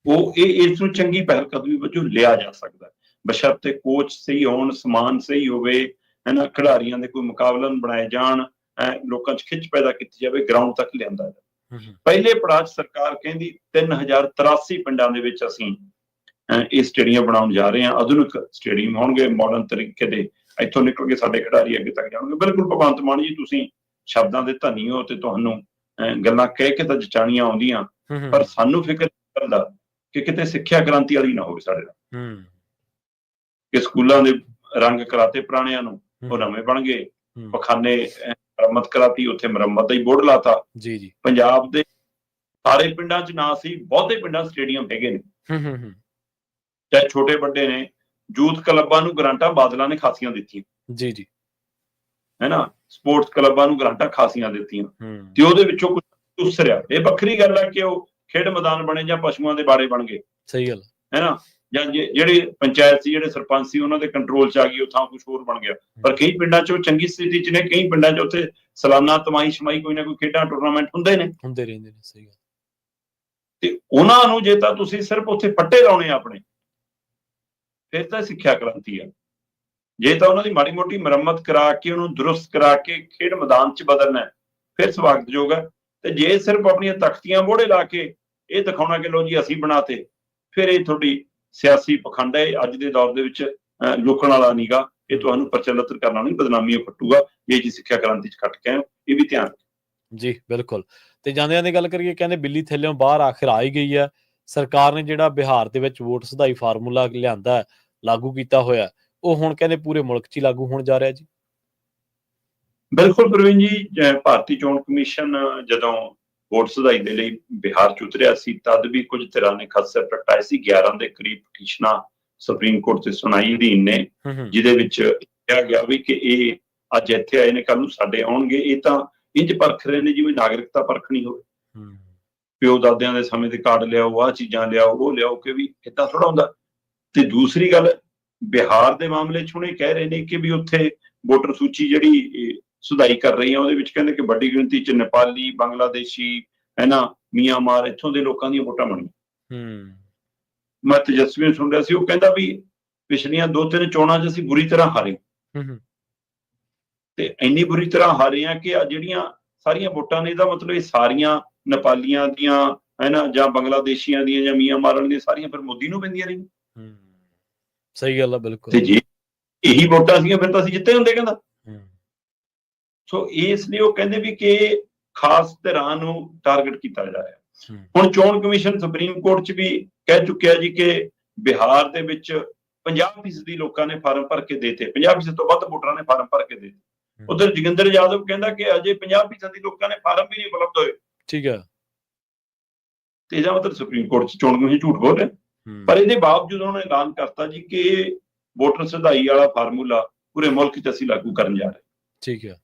ਉਹ ਇਸ ਨੂੰ ਚੰਗੀ ਪਹਿਲ ਕਦਮੀ ਵਜੋਂ ਲਿਆ ਜਾ ਸਕਦਾ, ਬਸ਼ਰਤੇ ਕੋਚ ਸਹੀ ਹੋਣ, ਸਮਾਨ ਸਹੀ ਹੋਵੇ, ਹੈਨਾ, ਖਿਡਾਰੀਆਂ ਦੇ ਕੋਈ ਮੁਕਾਬਲਨ ਬਣਾਏ ਜਾਣ, ਲੋਕਾਂ 'ਚ ਖਿੱਚ ਪੈਦਾ ਕੀਤੀ ਜਾਵੇ, ਗਰਾਊਂਡ ਤੱਕ ਲਿਆਂਦਾ ਜਾਵੇ। ਪਹਿਲੇ ਪੜਾਅ 'ਚ ਸਰਕਾਰ ਕਹਿੰਦੀ 3083 ਪਿੰਡਾਂ ਦੇ ਵਿੱਚ ਅਸੀਂ ਇਹ ਸਟੇਡੀਅਮ ਬਣਾਉਣ ਜਾ ਰਹੇ ਹਾਂ, ਆਧੁਨਿਕ ਸਟੇਡੀਅਮ ਹੋਣਗੇ, ਮਾਡਰਨ ਤਰੀਕੇ ਦੇ, ਇੱਥੋਂ ਨਿਕਲ ਕੇ ਸਾਡੇ ਖਿਡਾਰੀ ਅੱਗੇ ਤੱਕ ਜਾਣਗੇ। ਬਿਲਕੁਲ ਭਗਵੰਤ ਮਾਨ ਜੀ, ਤੁਸੀਂ ਸ਼ਬਦਾਂ ਦੇ ਧਨੀ ਹੋ ਤੇ ਤੁਹਾਨੂੰ ਗੱਲਾਂ ਕਹਿ ਕੇ ਤਾਂ ਜਚਾਣੀਆਂ ਆਉਂਦੀਆਂ, ਪਰ ਸਾਨੂੰ ਫਿਕਰ ਕਰਦਾ ਕਿ ਕਿਤੇ ਸਿੱਖਿਆ ਕ੍ਰਾਂਤੀ ਵਾਲੀ ਨਾ ਹੋਵੇ ਸਾਡੇ ਨਾਲ, ਕਿ ਸਕੂਲਾਂ ਦੇ ਰੰਗ ਕਰਾਤੇ ਪੁਰਾਣਿਆਂ ਨੂੰ, ਉਹ ਨਵੇਂ ਬਣ ਗਏ, ਪਖਾਨੇ ਮੁਰੰਮਤ ਕਰਾਤੀ, ਉੱਥੇ ਮੁਰੰਮਤ ਦਾ ਹੀ ਬੋਰਡ ਲਾਤਾ ਜੀ। ਪੰਜਾਬ ਦੇ ਸਾਰੇ ਪਿੰਡਾਂ 'ਚ ਨਾ ਸੀ, ਬਹੁਤੇ ਪਿੰਡਾਂ ਸਟੇਡੀਅਮ ਹੈਗੇ ਨੇ, ਚਾਹੇ ਛੋਟੇ ਵੱਡੇ ਨੇ। ਯੂਥ ਕਲੱਬਾਂ ਨੂੰ ਗ੍ਰਾਂਟਾਂ ਬਾਦਲਾਂ ਨੇ ਖਾਸੀਆਂ ਦਿੱਤੀਆਂ ਜੀ ਜੀ, ਹੈਨਾ, ਸਪੋਰਟਸ ਕਲੱਬਾਂ ਨੂੰ ਗ੍ਰਾਂਟਾਂ ਖਾਸੀਆਂ ਦਿੱਤੀਆਂ, ਤੇ ਉਹਦੇ ਵਿੱਚੋਂ ਕੁਝ ਉਸਰਿਆ। ਇਹ ਵੱਖਰੀ ਗੱਲ ਹੈ ਕਿ ਉਹ ਖੇਡ ਮੈਦਾਨ ਬਣੇ ਜਾਂ ਪਸ਼ੂਆਂ ਦੇ ਬਾੜੇ ਬਣ ਗਏ, ਸਹੀ ਗੱਲ, ਹੈਨਾ, ਜਾਂ ਜਿਹੜੇ ਪੰਚਾਇਤ ਸੀ, ਜਿਹੜੇ ਸਰਪੰਚ ਸੀ, ਉਹਨਾਂ ਦੇ ਕੰਟਰੋਲ 'ਚ ਆ ਗਈ, ਉਹ ਥਾਂ ਕੁਝ ਹੋਰ ਬਣ ਗਿਆ। ਪਰ ਕਈ ਪਿੰਡਾਂ 'ਚ ਉਹ ਚੰਗੀ ਸਥਿਤੀ 'ਚ ਨੇ, ਕਈ ਪਿੰਡਾਂ 'ਚ ਉੱਥੇ ਸਾਲਾਨਾ ਤਮਾਹੀ ਛਮਾਈ ਕੋਈ ਨਾ ਕੋਈ ਖੇਡਾਂ ਟੂਰਨਾਮੈਂਟ ਹੁੰਦੇ ਰਹਿੰਦੇ ਨੇ, ਸਹੀ ਗੱਲ। ਤੇ ਉਹਨਾਂ ਨੂੰ ਜੇ ਤਾਂ ਤੁਸੀਂ ਸਿਰਫ ਉੱਥੇ ਪੱਟੇ ਲਾਉਣੇ ਆਪਣੇ, ਫਿਰ ਤਾਂ ਸਿੱਖਿਆ ਕ੍ਰਾਂਤੀ ਆ। ਜੇ ਤਾਂ ਉਹਨਾਂ ਦੀ ਮਾੜੀ ਮੋਟੀ ਮੁਰੰਮਤ ਕਰਾ ਕੇ, ਉਹਨੂੰ ਦਰੁਸਤ ਕਰਾ ਕੇ ਖੇਡ ਮੈਦਾਨ 'ਚ ਬਦਲਣਾ, ਫਿਰ ਸਵਾਗਤਯੋਗ ਹੈ। ਤੇ ਜੇ ਸਿਰਫ ਆਪਣੀਆਂ ਤਖਤੀਆਂ ਮੋਹੜੇ ਲਾ ਕੇ ਇਹ ਦਿਖਾਉਣਾ ਕਿ ਲੋ ਜੀ ਅਸੀਂ ਬਣਾਤੇ, ਫਿਰ ਇਹ ਤੁਹਾਡੀ ਸਿਆਸੀ ਪਖੰਡ ਹੈ, ਅੱਜ ਦੇ ਦੌਰ ਦੇ ਵਿੱਚ ਲੁਕਣ ਵਾਲਾ ਨੀਗਾ, ਇਹ ਤੁਹਾਨੂੰ ਪ੍ਰਚਲਿਤ ਕਰਨਾ ਨਹੀਂ, ਬਦਨਾਮੀ ਫੱਟੂਗਾ ਜੇ ਜੀ ਸਿੱਖਿਆ ਕ੍ਰਾਂਤੀ 'ਚ ਖੱਟ ਕੇ ਆਏ, ਇਹ ਵੀ ਧਿਆਨ ਜੀ। ਬਿਲਕੁਲ। ਤੇ ਜਾਂਦਿਆਂ ਦੀ ਗੱਲ ਕਰੀਏ, ਕਹਿੰਦੇ ਬਿੱਲੀ ਥੱਲਿਓਂ ਬਾਹਰ ਆਖਿਰ ਆ ਹੀ ਗਈ ਹੈ। ਸਰਕਾਰ ਨੇ ਜਿਹੜਾ ਬਿਹਾਰ ਦੇ ਵਿੱਚ ਵੋਟ ਸੁਧਾਈ ਫਾਰਮੂਲਾ ਲਿਆਂਦਾ, ਲਾਗੂ ਕੀਤਾ ਹੋਇਆ, ਉਹ ਹੁਣ ਕਹਿੰਦੇ ਪੂਰੇ ਮੁਲਕ 'ਚ ਹੀ ਲਾਗੂ ਹੋਣ ਜਾ ਰਿਹਾ ਜੀ। ਬਿਲਕੁਲ ਪ੍ਰਵੀਨ ਜੀ, ਭਾਰਤੀ ਚੋਣ ਕਮਿਸ਼ਨ ਜਦੋਂ ਵੋਟ ਸੁਧਾਈ ਦੇ ਲਈ ਬਿਹਾਰ 'ਚ ਉਤਰਿਆ ਸੀ, ਤਦ ਵੀ ਕੁਝ ਧਿਰਾਂ ਨੇ ਖਦਸ਼ੇ ਪ੍ਰਗਟਾਏ ਸੀ। 11 ਦੇ ਕਰੀਬ ਪਟੀਸ਼ਨਾਂ ਸੁਪਰੀਮ ਕੋਰਟ 'ਚ ਸੁਣਾਈ ਅਧੀਨ ਨੇ, ਜਿਹਦੇ ਵਿੱਚ ਕਿਹਾ ਗਿਆ ਵੀ ਕਿ ਇਹ ਅੱਜ ਇੱਥੇ ਆਏ ਨੇ, ਕੱਲ ਨੂੰ ਸਾਡੇ ਆਉਣਗੇ। ਇਹ ਤਾਂ ਇੰਝ ਪਰਖ ਰਹੇ ਨੇ ਜਿਵੇਂ ਨਾਗਰਿਕਤਾ ਪਰਖਣੀ ਹੋਵੇ, ਪਿਓ ਦਾਦਿਆਂ ਦੇ ਸਮੇਂ ਦੇ ਕਾਰਡ ਲਿਆਓ, ਆਹ ਚੀਜ਼ਾਂ ਲਿਆਓ, ਉਹ ਲਿਆਓ, ਕਿ ਵੀ ਏਦਾਂ ਥੋੜਾ ਹੁੰਦਾ। ਤੇ ਦੂਸਰੀ ਗੱਲ, ਬਿਹਾਰ ਦੇ ਮਾਮਲੇ 'ਚ ਹੁਣ ਇਹ ਕਹਿ ਰਹੇ ਨੇ ਕਿ ਵੀ ਉੱਥੇ ਵੋਟਰ ਸੂਚੀ ਜਿਹੜੀ ਸੁਧਾਈ ਕਰ ਰਹੀ ਆ, ਉਹਦੇ ਵਿੱਚ ਕਹਿੰਦੇ ਕਿ ਵੱਡੀ ਗਿਣਤੀ 'ਚ ਨੇਪਾਲੀ, ਬੰਗਲਾਦੇਸ਼ੀ, ਹੈਨਾ, ਮਿਆਂਮਾਰ, ਇੱਥੋਂ ਦੇ ਲੋਕਾਂ ਦੀਆਂ ਵੋਟਾਂ ਬਣੀਆਂ। ਮੈਂ ਤੇਜਸਵੀ ਨੂੰ ਸੁਣ ਰਿਹਾ ਸੀ, ਉਹ ਕਹਿੰਦਾ ਵੀ ਪਿਛਲੀਆਂ 2-3 ਚੋਣਾਂ 'ਚ ਅਸੀਂ ਬੁਰੀ ਤਰ੍ਹਾਂ ਹਾਰੇ, ਤੇ ਇੰਨੀ ਬੁਰੀ ਤਰ੍ਹਾਂ ਹਾਰੇ ਆ ਕਿ ਆ ਜਿਹੜੀਆਂ ਸਾਰੀਆਂ ਵੋਟਾਂ ਨੇ, ਇਹਦਾ ਮਤਲਬ ਇਹ ਸਾਰੀਆਂ ਨੇਪਾਲੀਆਂ ਦੀਆਂ, ਹੈਨਾ, ਜਾਂ ਬੰਗਲਾਦੇਸ਼ੀਆਂ ਦੀਆਂ, ਜਾਂ ਮਿਆਂਮਾਰਾਂ ਦੀਆਂ, ਸਾਰੀਆਂ ਫਿਰ ਮੋਦੀ ਨੂੰ ਪੈਂਦੀਆਂ ਰਹੀਆਂ। ਸਹੀ ਗੱਲ ਆ, ਬਿਲਕੁਲ। ਤੇ ਜੇ ਇਹੀ ਵੋਟਾਂ ਸੀਗੀਆਂ, ਫਿਰ ਤਾਂ ਅਸੀਂ ਜਿੱਤੇ ਹੁੰਦੇ, ਕਹਿੰਦਾ। ਸੋ ਇਸ ਲਈ ਉਹ ਕਹਿੰਦੇ ਵੀ ਕਿ ਖਾਸ ਧਿਰਾਂ ਨੂੰ ਟਾਰਗੇਟ ਕੀਤਾ ਜਾ ਰਿਹਾ। ਹੁਣ ਚੋਣ ਕਮਿਸ਼ਨ ਸੁਪਰੀਮ ਕੋਰਟ 'ਚ ਵੀ ਕਹਿ ਚੁੱਕਿਆ ਜੀ ਕਿ ਬਿਹਾਰ ਦੇ ਵਿੱਚ 50% ਲੋਕਾਂ ਨੇ ਫਾਰਮ ਭਰ ਕੇ ਦੇਤੇ, 50% ਤੋਂ ਵੱਧ ਵੋਟਰਾਂ ਨੇ ਫਾਰਮ ਭਰ ਕੇ ਦੇਤੇ। ਉਧਰ ਜੋਗਿੰਦਰ ਯਾਦਵ ਕਹਿੰਦਾ ਕਿ ਅਜੇ 50% ਲੋਕਾਂ ਨੇ ਫਾਰਮ ਵੀ ਨਹੀਂ ਉਪਲਬਧ ਹੋਏ। ਠੀਕ ਹੈ। ਤੇ ਇਹਦਾ ਮਤਲਬ ਸੁਪਰੀਮ ਕੋਰਟ 'ਚ ਚੋਣ ਕਮਿਸ਼ਨ ਝੂਠ ਬੋਲ ਰਿਹਾ। ਪਰ ਇਹਦੇ ਬਾਵਜੂਦ ਉਹਨਾਂ ਨੇ ਐਲਾਨ ਕਰਤਾ ਜੀ ਕਿ ਵੋਟਰ ਸੁਧਾਈ ਵਾਲਾ ਫਾਰਮੂਲਾ ਪੂਰੇ ਮੁਲਕ 'ਚ ਅਸੀਂ ਲਾਗੂ ਕਰਨ ਜਾ ਰਹੇ। ਠੀਕ ਹੈ।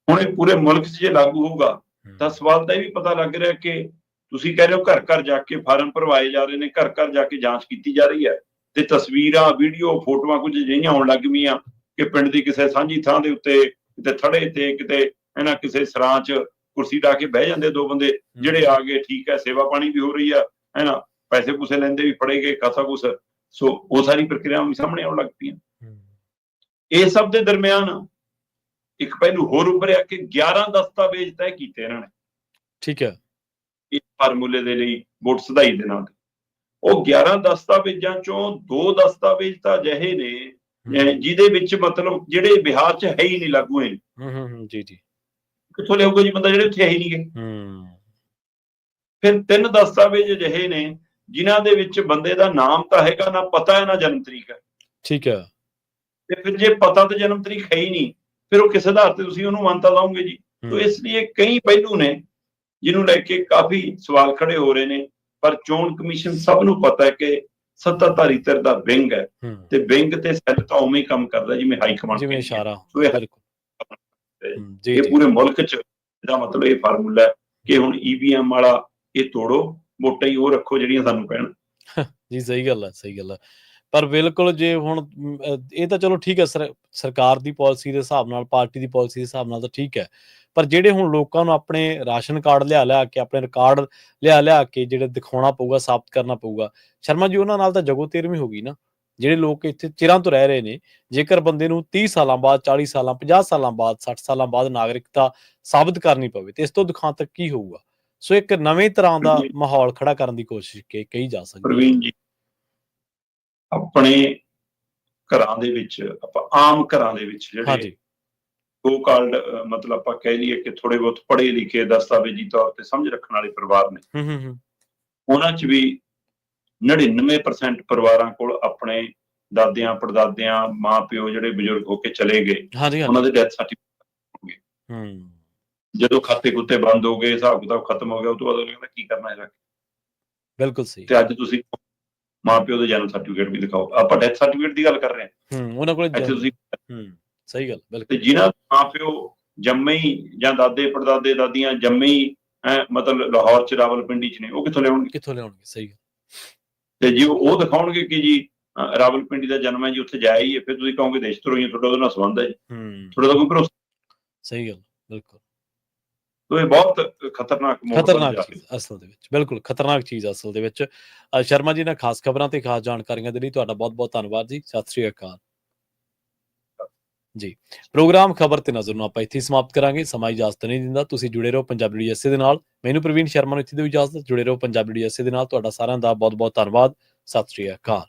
ਹੁਣ ਇਹ ਪੂਰੇ ਮੁਲਕ 'ਚ ਜੇ ਲਾਗੂ ਹੋਊਗਾ ਤਾਂ ਸਵਾਲ ਤਾਂ ਇਹ ਵੀ ਪਤਾ ਲੱਗ ਰਿਹਾ ਕਿ ਤੁਸੀਂ ਕਹਿ ਰਹੇ ਹੋ ਘਰ ਘਰ ਜਾ ਕੇ ਫਾਰਮ ਭਰਵਾਏ ਜਾ ਰਹੇ ਨੇ, ਘਰ ਘਰ ਜਾ ਕੇ ਜਾਂਚ ਕੀਤੀ ਜਾ ਰਹੀ ਹੈ, ਤੇ ਤਸਵੀਰਾਂ, ਵੀਡੀਓ, ਫੋਟੋਆਂ ਕੁਝ ਅਜਿਹੀਆਂ ਆਉਣ ਲੱਗ ਪਈਆਂ ਕਿ ਪਿੰਡ ਦੀ ਕਿਸੇ ਸਾਂਝੀ ਥਾਂ ਦੇ ਉੱਤੇ, ਕਿਤੇ ਥੜੇ ਤੇ, ਕਿਤੇ ਇਹਨਾਂ ਕਿਸੇ ਸਰਾਂ 'ਚ ਕੁਰਸੀ ਢਾ ਕੇ ਬਹਿ ਜਾਂਦੇ ਦੋ ਬੰਦੇ, ਜਿਹੜੇ ਆ ਗਏ, ਠੀਕ ਹੈ, ਸੇਵਾ ਪਾਣੀ ਵੀ ਹੋ ਰਹੀ ਆ, ਹੈਨਾ, ਪੈਸੇ ਪੂਸੇ ਲੈਂਦੇ ਵੀ ਫੜੇ ਗਏ, ਖਾਸਾ ਕੁਛ। ਸੋ ਉਹ ਸਾਰੀ ਪ੍ਰਕਿਰਿਆ ਵੀ ਸਾਹਮਣੇ ਆਉਣ ਲੱਗ ਪਈਆਂ। ਇਹ ਸਭ ਦੇ ਦਰਮਿਆਨ ਇੱਕ ਪਹਿਲੂ ਹੋਰ ਉੱਭਰਿਆ ਕਿ 11 ਦਸਤਾਵੇਜ਼ ਤੈਅ ਕੀਤੇ ਇਹਨਾਂ ਨੇ। ਠੀਕ ਹੈ। ਇਸ ਫਾਰਮੂਲੇ ਦੇ ਲਈ ਵੋਟ ਸੁਧਾਈ ਦੇ ਨਾਲ ਉਹ 11 ਦਸਤਾਵੇਜ਼ਾਂ ਚੋਂ 2 ਦਸਤਾਵੇਜ਼ ਤਾਂ ਅਜਿਹੇ ਨੇ ਜਿਹਦੇ ਵਿੱਚ ਮਤਲਬ ਜਿਹੜੇ ਬਿਹਾਰ 'ਚ ਹੈ ਹੀ ਨਹੀਂ ਲਾਗੂ ਹੋਏ। ਜੀ ਜੀ। ਕਿੱਥੋਂ ਲਿਆਊਗਾ ਜੀ ਬੰਦਾ ਜਿਹੜੇ ਉੱਥੇ ਹੈ ਹੀ ਨਹੀਂ ਗਏ। ਫਿਰ 3 ਦਸਤਾਵੇਜ਼ ਅਜਿਹੇ ਨੇ ਜਿਨ੍ਹਾਂ ਦੇ ਵਿੱਚ ਬੰਦੇ ਦਾ ਨਾਮ ਤਾਂ ਹੈਗਾ, ਨਾ ਪਤਾ ਹੈ, ਨਾ ਜਨਮ ਤਰੀਕ ਹੈ। ਠੀਕ ਹੈ। ਤੇ ਫਿਰ ਜੇ ਪਤਾ ਤੇ ਜਨਮ ਤਰੀਕ ਹੈ ਹੀ ਨਹੀਂ, ਫਿਰ ਉਹ ਕਿਸ ਆਧਾਰ ਤੇ ਤੁਸੀਂ ਉਹਨੂੰ ਮਾਨਤਾ ਲਾਓਗੇ ਜੀ? ਤੋ ਇਸ ਲਈ ਕਈ ਪਹਿਲੂ ਨੇ ਜਿਹਨੂੰ ਲੈ ਕੇ ਕਾਫੀ ਸਵਾਲ ਖੜੇ ਹੋ ਰਹੇ ਨੇ। ਪਰ ਚੋਣ ਕਮਿਸ਼ਨ ਸਭ ਨੂੰ ਪਤਾ ਹੈ ਕਿ ਸੱਤਾਧਾਰੀ ਧਿਰ ਦਾ ਵਿੰਗ ਹੈ, ਤੇ ਵਿੰਗ ਤੇ ਸੈੱਲ ਤਾਂ ਉਵੇਂ ਹੀ ਕੰਮ ਕਰਦਾ ਜਿਵੇਂ ਹਾਈ ਕਮਾਂਡ ਜਿਵੇਂ ਕਹਿੰਦੀ ਹੈ। ਇਸ਼ਾਰਾ ਸੋ ਇਹ ਜੀ ਇਹ ਜੀ ਪੂਰੇ ਮੁਲਕ 'ਚ ਇਹਦਾ ਮਤਲਬ ਇਹ ਫਾਰਮੂਲਾ ਹੈ ਕਿ ਹੁਣ EVM ਵਾਲਾ ਇਹ ਤੋੜੋ, ਵੋਟਾਂ ਹੀ ਉਹ ਰੱਖੋ ਜਿਹੜੀਆਂ ਸਾਨੂੰ ਪੈਣ। ਜੀ ਸਹੀ ਗੱਲ ਹੈ, ਸਹੀ ਗੱਲ ਹੈ। ਪਰ ਬਿਲਕੁਲ ਜੇ ਹੁਣ ਇਹ ਤਾਂ ਚਲੋ ਠੀਕ ਹੈ, ਸਰਕਾਰ ਦੀ ਪਾਲਿਸੀ ਦੇ ਹਿਸਾਬ ਨਾਲ, ਪਾਰਟੀ ਦੀ ਪਾਲਿਸੀ ਦੇ ਹਿਸਾਬ ਨਾਲ ਤਾਂ ਠੀਕ ਹੈ। ਪਰ ਜਿਹੜੇ ਹੁਣ ਲੋਕਾਂ ਨੂੰ ਆਪਣੇ ਰਾਸ਼ਨ ਕਾਰਡ ਲਿਆ ਕੇ, ਆਪਣੇ ਰਿਕਾਰਡ ਲਿਆ ਕੇ ਜਿਹੜੇ ਦਿਖਾਉਣਾ ਪਊਗਾ, ਸਾਬਤ ਕਰਨਾ ਪਊਗਾ, ਸ਼ਰਮਾ ਜੀ ਉਹਨਾਂ ਨਾਲ ਤਾਂ ਜਗੋ ਤੇਰਵੀਂ ਹੋ ਗਈ ਨਾ। ਜਿਹੜੇ ਲੋਕ ਇੱਥੇ ਚਿਰਾਂ ਤੋਂ ਰਹਿ ਰਹੇ ਨੇ, ਜੇਕਰ ਬੰਦੇ ਨੂੰ 30 ਸਾਲਾਂ ਬਾਅਦ, 40 ਸਾਲਾਂ, 50 ਸਾਲਾਂ ਬਾਅਦ, 60 ਸਾਲਾਂ ਬਾਅਦ ਨਾਗਰਿਕਤਾ ਸਾਬਤ ਕਰਨੀ ਪਵੇ, ਤੇ ਇਸ ਤੋਂ ਦਿਖਾਂਤ ਕੀ ਹੋਊਗਾ? ਸੋ ਇੱਕ ਨਵੇਂ ਤਰ੍ਹਾਂ ਦਾ ਮਾਹੌਲ ਖੜਾ ਕਰਨ ਦੀ ਕੋਸ਼ਿਸ਼ ਕਹੀ ਜਾ ਸਕਦੀ ਹੈ। ਪ੍ਰਵੀਨ ਜੀ, ਆਪਣੇ ਘਰਾਂ ਦੇ ਵਿੱਚ, ਆਪਾਂ ਆਮ ਘਰਾਂ ਦੇ ਵਿੱਚ ਜਿਹੜੇ ਸੋ ਕਾਲਡ ਮਤਲਬ ਆਪਾਂ ਕਹਿ ਲਈਏ ਕਿ ਥੋੜੇ ਬਹੁਤ ਪੜ੍ਹੇ ਲਿਖੇ, ਦਸਤਾਵੇਜ਼ੀ ਤੌਰ ਤੇ ਸਮਝ ਰੱਖਣ ਵਾਲੇ ਪਰਿਵਾਰ ਨੇ, ਉਹਨਾਂ 'ਚ ਵੀ 99% ਪਰਿਵਾਰਾਂ ਕੋਲ ਆਪਣੇ ਦਾਦਿਆਂ, ਪੜਦਾਦਿਆਂ, ਮਾਂ ਪਿਓ ਜਿਹੜੇ ਬਜ਼ੁਰਗ ਹੋ ਕੇ ਚਲੇ ਗਏ, ਉਹਨਾਂ ਦੇ ਡੈਥ ਸਰਟੀਫਿਕੇਟ ਹੋ ਗਏ। ਜਦੋਂ ਖਾਤੇ ਖੁੱਤੇ ਬੰਦ ਹੋ ਗਏ, ਹਿਸਾਬ ਕਿਤਾਬ ਖਤਮ ਹੋ ਗਿਆ, ਉਹ ਤੋਂ ਬਾਅਦ ਕਹਿੰਦਾ ਕੀ ਕਰਨਾ ਇਹਦਾ? ਬਿਲਕੁਲ ਸਹੀ। ਤੇ ਅੱਜ ਤੁਸੀਂ ਮਾਂ ਪਿਓ ਦੇ ਜਨਮ ਸਰਟੀਫਿਕੇਟ ਵੀ ਦਿਖਾਓ, ਆਪਾਂ ਡੈਥ ਸਰਟੀਫਿਕੇਟ ਦੀ ਗੱਲ ਕਰ ਰਹੇ ਹਾਂ। ਉਹਨਾਂ ਕੋਲ ਤੁਸੀਂ ਸਹੀ ਗੱਲ, ਤੇ ਜਿਨ੍ਹਾਂ ਮਾਂ ਪਿਓ ਜੰਮੇ ਹੀ, ਜਾਂ ਦਾਦੇ ਪੜਦਾਦੇ ਦਾਦੀਆਂ ਜੰਮੇ ਹੀ ਮਤਲਬ ਲਾਹੌਰ 'ਚ, ਰਾਵਲਪਿੰਡੀ 'ਚ ਨੇ, ਉਹ ਕਿੱਥੋਂ ਲਿਆਉਣਗੇ? ਸਹੀ ਗੱਲ। ਤੇ ਜੇ ਉਹ ਦਿਖਾਉਣਗੇ ਕਿ ਜੀ ਰਾਵਲਪਿੰਡੀ ਦਾ ਜਨਮ ਹੈ ਜੀ, ਉੱਥੇ ਜਾਇਆ ਹੀ ਹੈ, ਫਿਰ ਤੁਸੀਂ ਕਹੋਗੇ ਦੇਸ਼ ਧਰੋਹੀ, ਤੁਹਾਡਾ ਉਹਦੇ ਨਾਲ ਸੰਬੰਧ ਹੈ ਜੀ, ਤੁਹਾਡਾ ਤਾਂ ਕੋਈ ਭਰੋਸਾ। ਸਹੀ ਗੱਲ, ਬਿਲਕੁਲ। ਤੋ ਇਹ ਬਹੁਤ ਖਤਰਨਾਕ ਚੀਜ਼ ਅਸਲ ਦੇ ਵਿੱਚ, ਬਿਲਕੁਲ ਖਤਰਨਾਕ ਚੀਜ਼ ਅਸਲ ਦੇ ਵਿੱਚ। ਸ਼ਰਮਾ ਜੀ ਨਾਲ ਖਾਸ ਖਬਰਾਂ ਤੇ ਖਾਸ ਜਾਣਕਾਰੀਆਂ ਦੇ ਲਈ ਤੁਹਾਡਾ ਬਹੁਤ ਬਹੁਤ ਧੰਨਵਾਦ ਜੀ। ਸਤਿ ਸ੍ਰੀ ਅਕਾਲ ਜੀ। ਪ੍ਰੋਗਰਾਮ ਖਬਰ ਤੇ ਨਜ਼ਰ ਨੂੰ ਆਪਾਂ ਇੱਥੇ ਸਮਾਪਤ ਕਰਾਂਗੇ। ਸਮਾਂ ਇਜਾਜ਼ਤ ਨਹੀਂ ਦਿੰਦਾ। ਤੁਸੀਂ ਜੁੜੇ ਰਹੋ ਪੰਜਾਬੀ DSA ਦੇ ਨਾਲ। ਮੈਨੂੰ ਪ੍ਰਵੀਨ ਸ਼ਰਮਾ ਨੂੰ ਇੱਥੇ ਦੀ ਇਜਾਜ਼ਤ। ਜੁੜੇ ਰਹੋ ਪੰਜਾਬੀ DSA ਦੇ ਨਾਲ। ਤੁਹਾਡਾ ਸਾਰਿਆਂ ਦਾ ਬਹੁਤ ਬਹੁਤ ਧੰਨਵਾਦ। ਸਤਿ ਸ੍ਰੀ ਅਕਾਲ।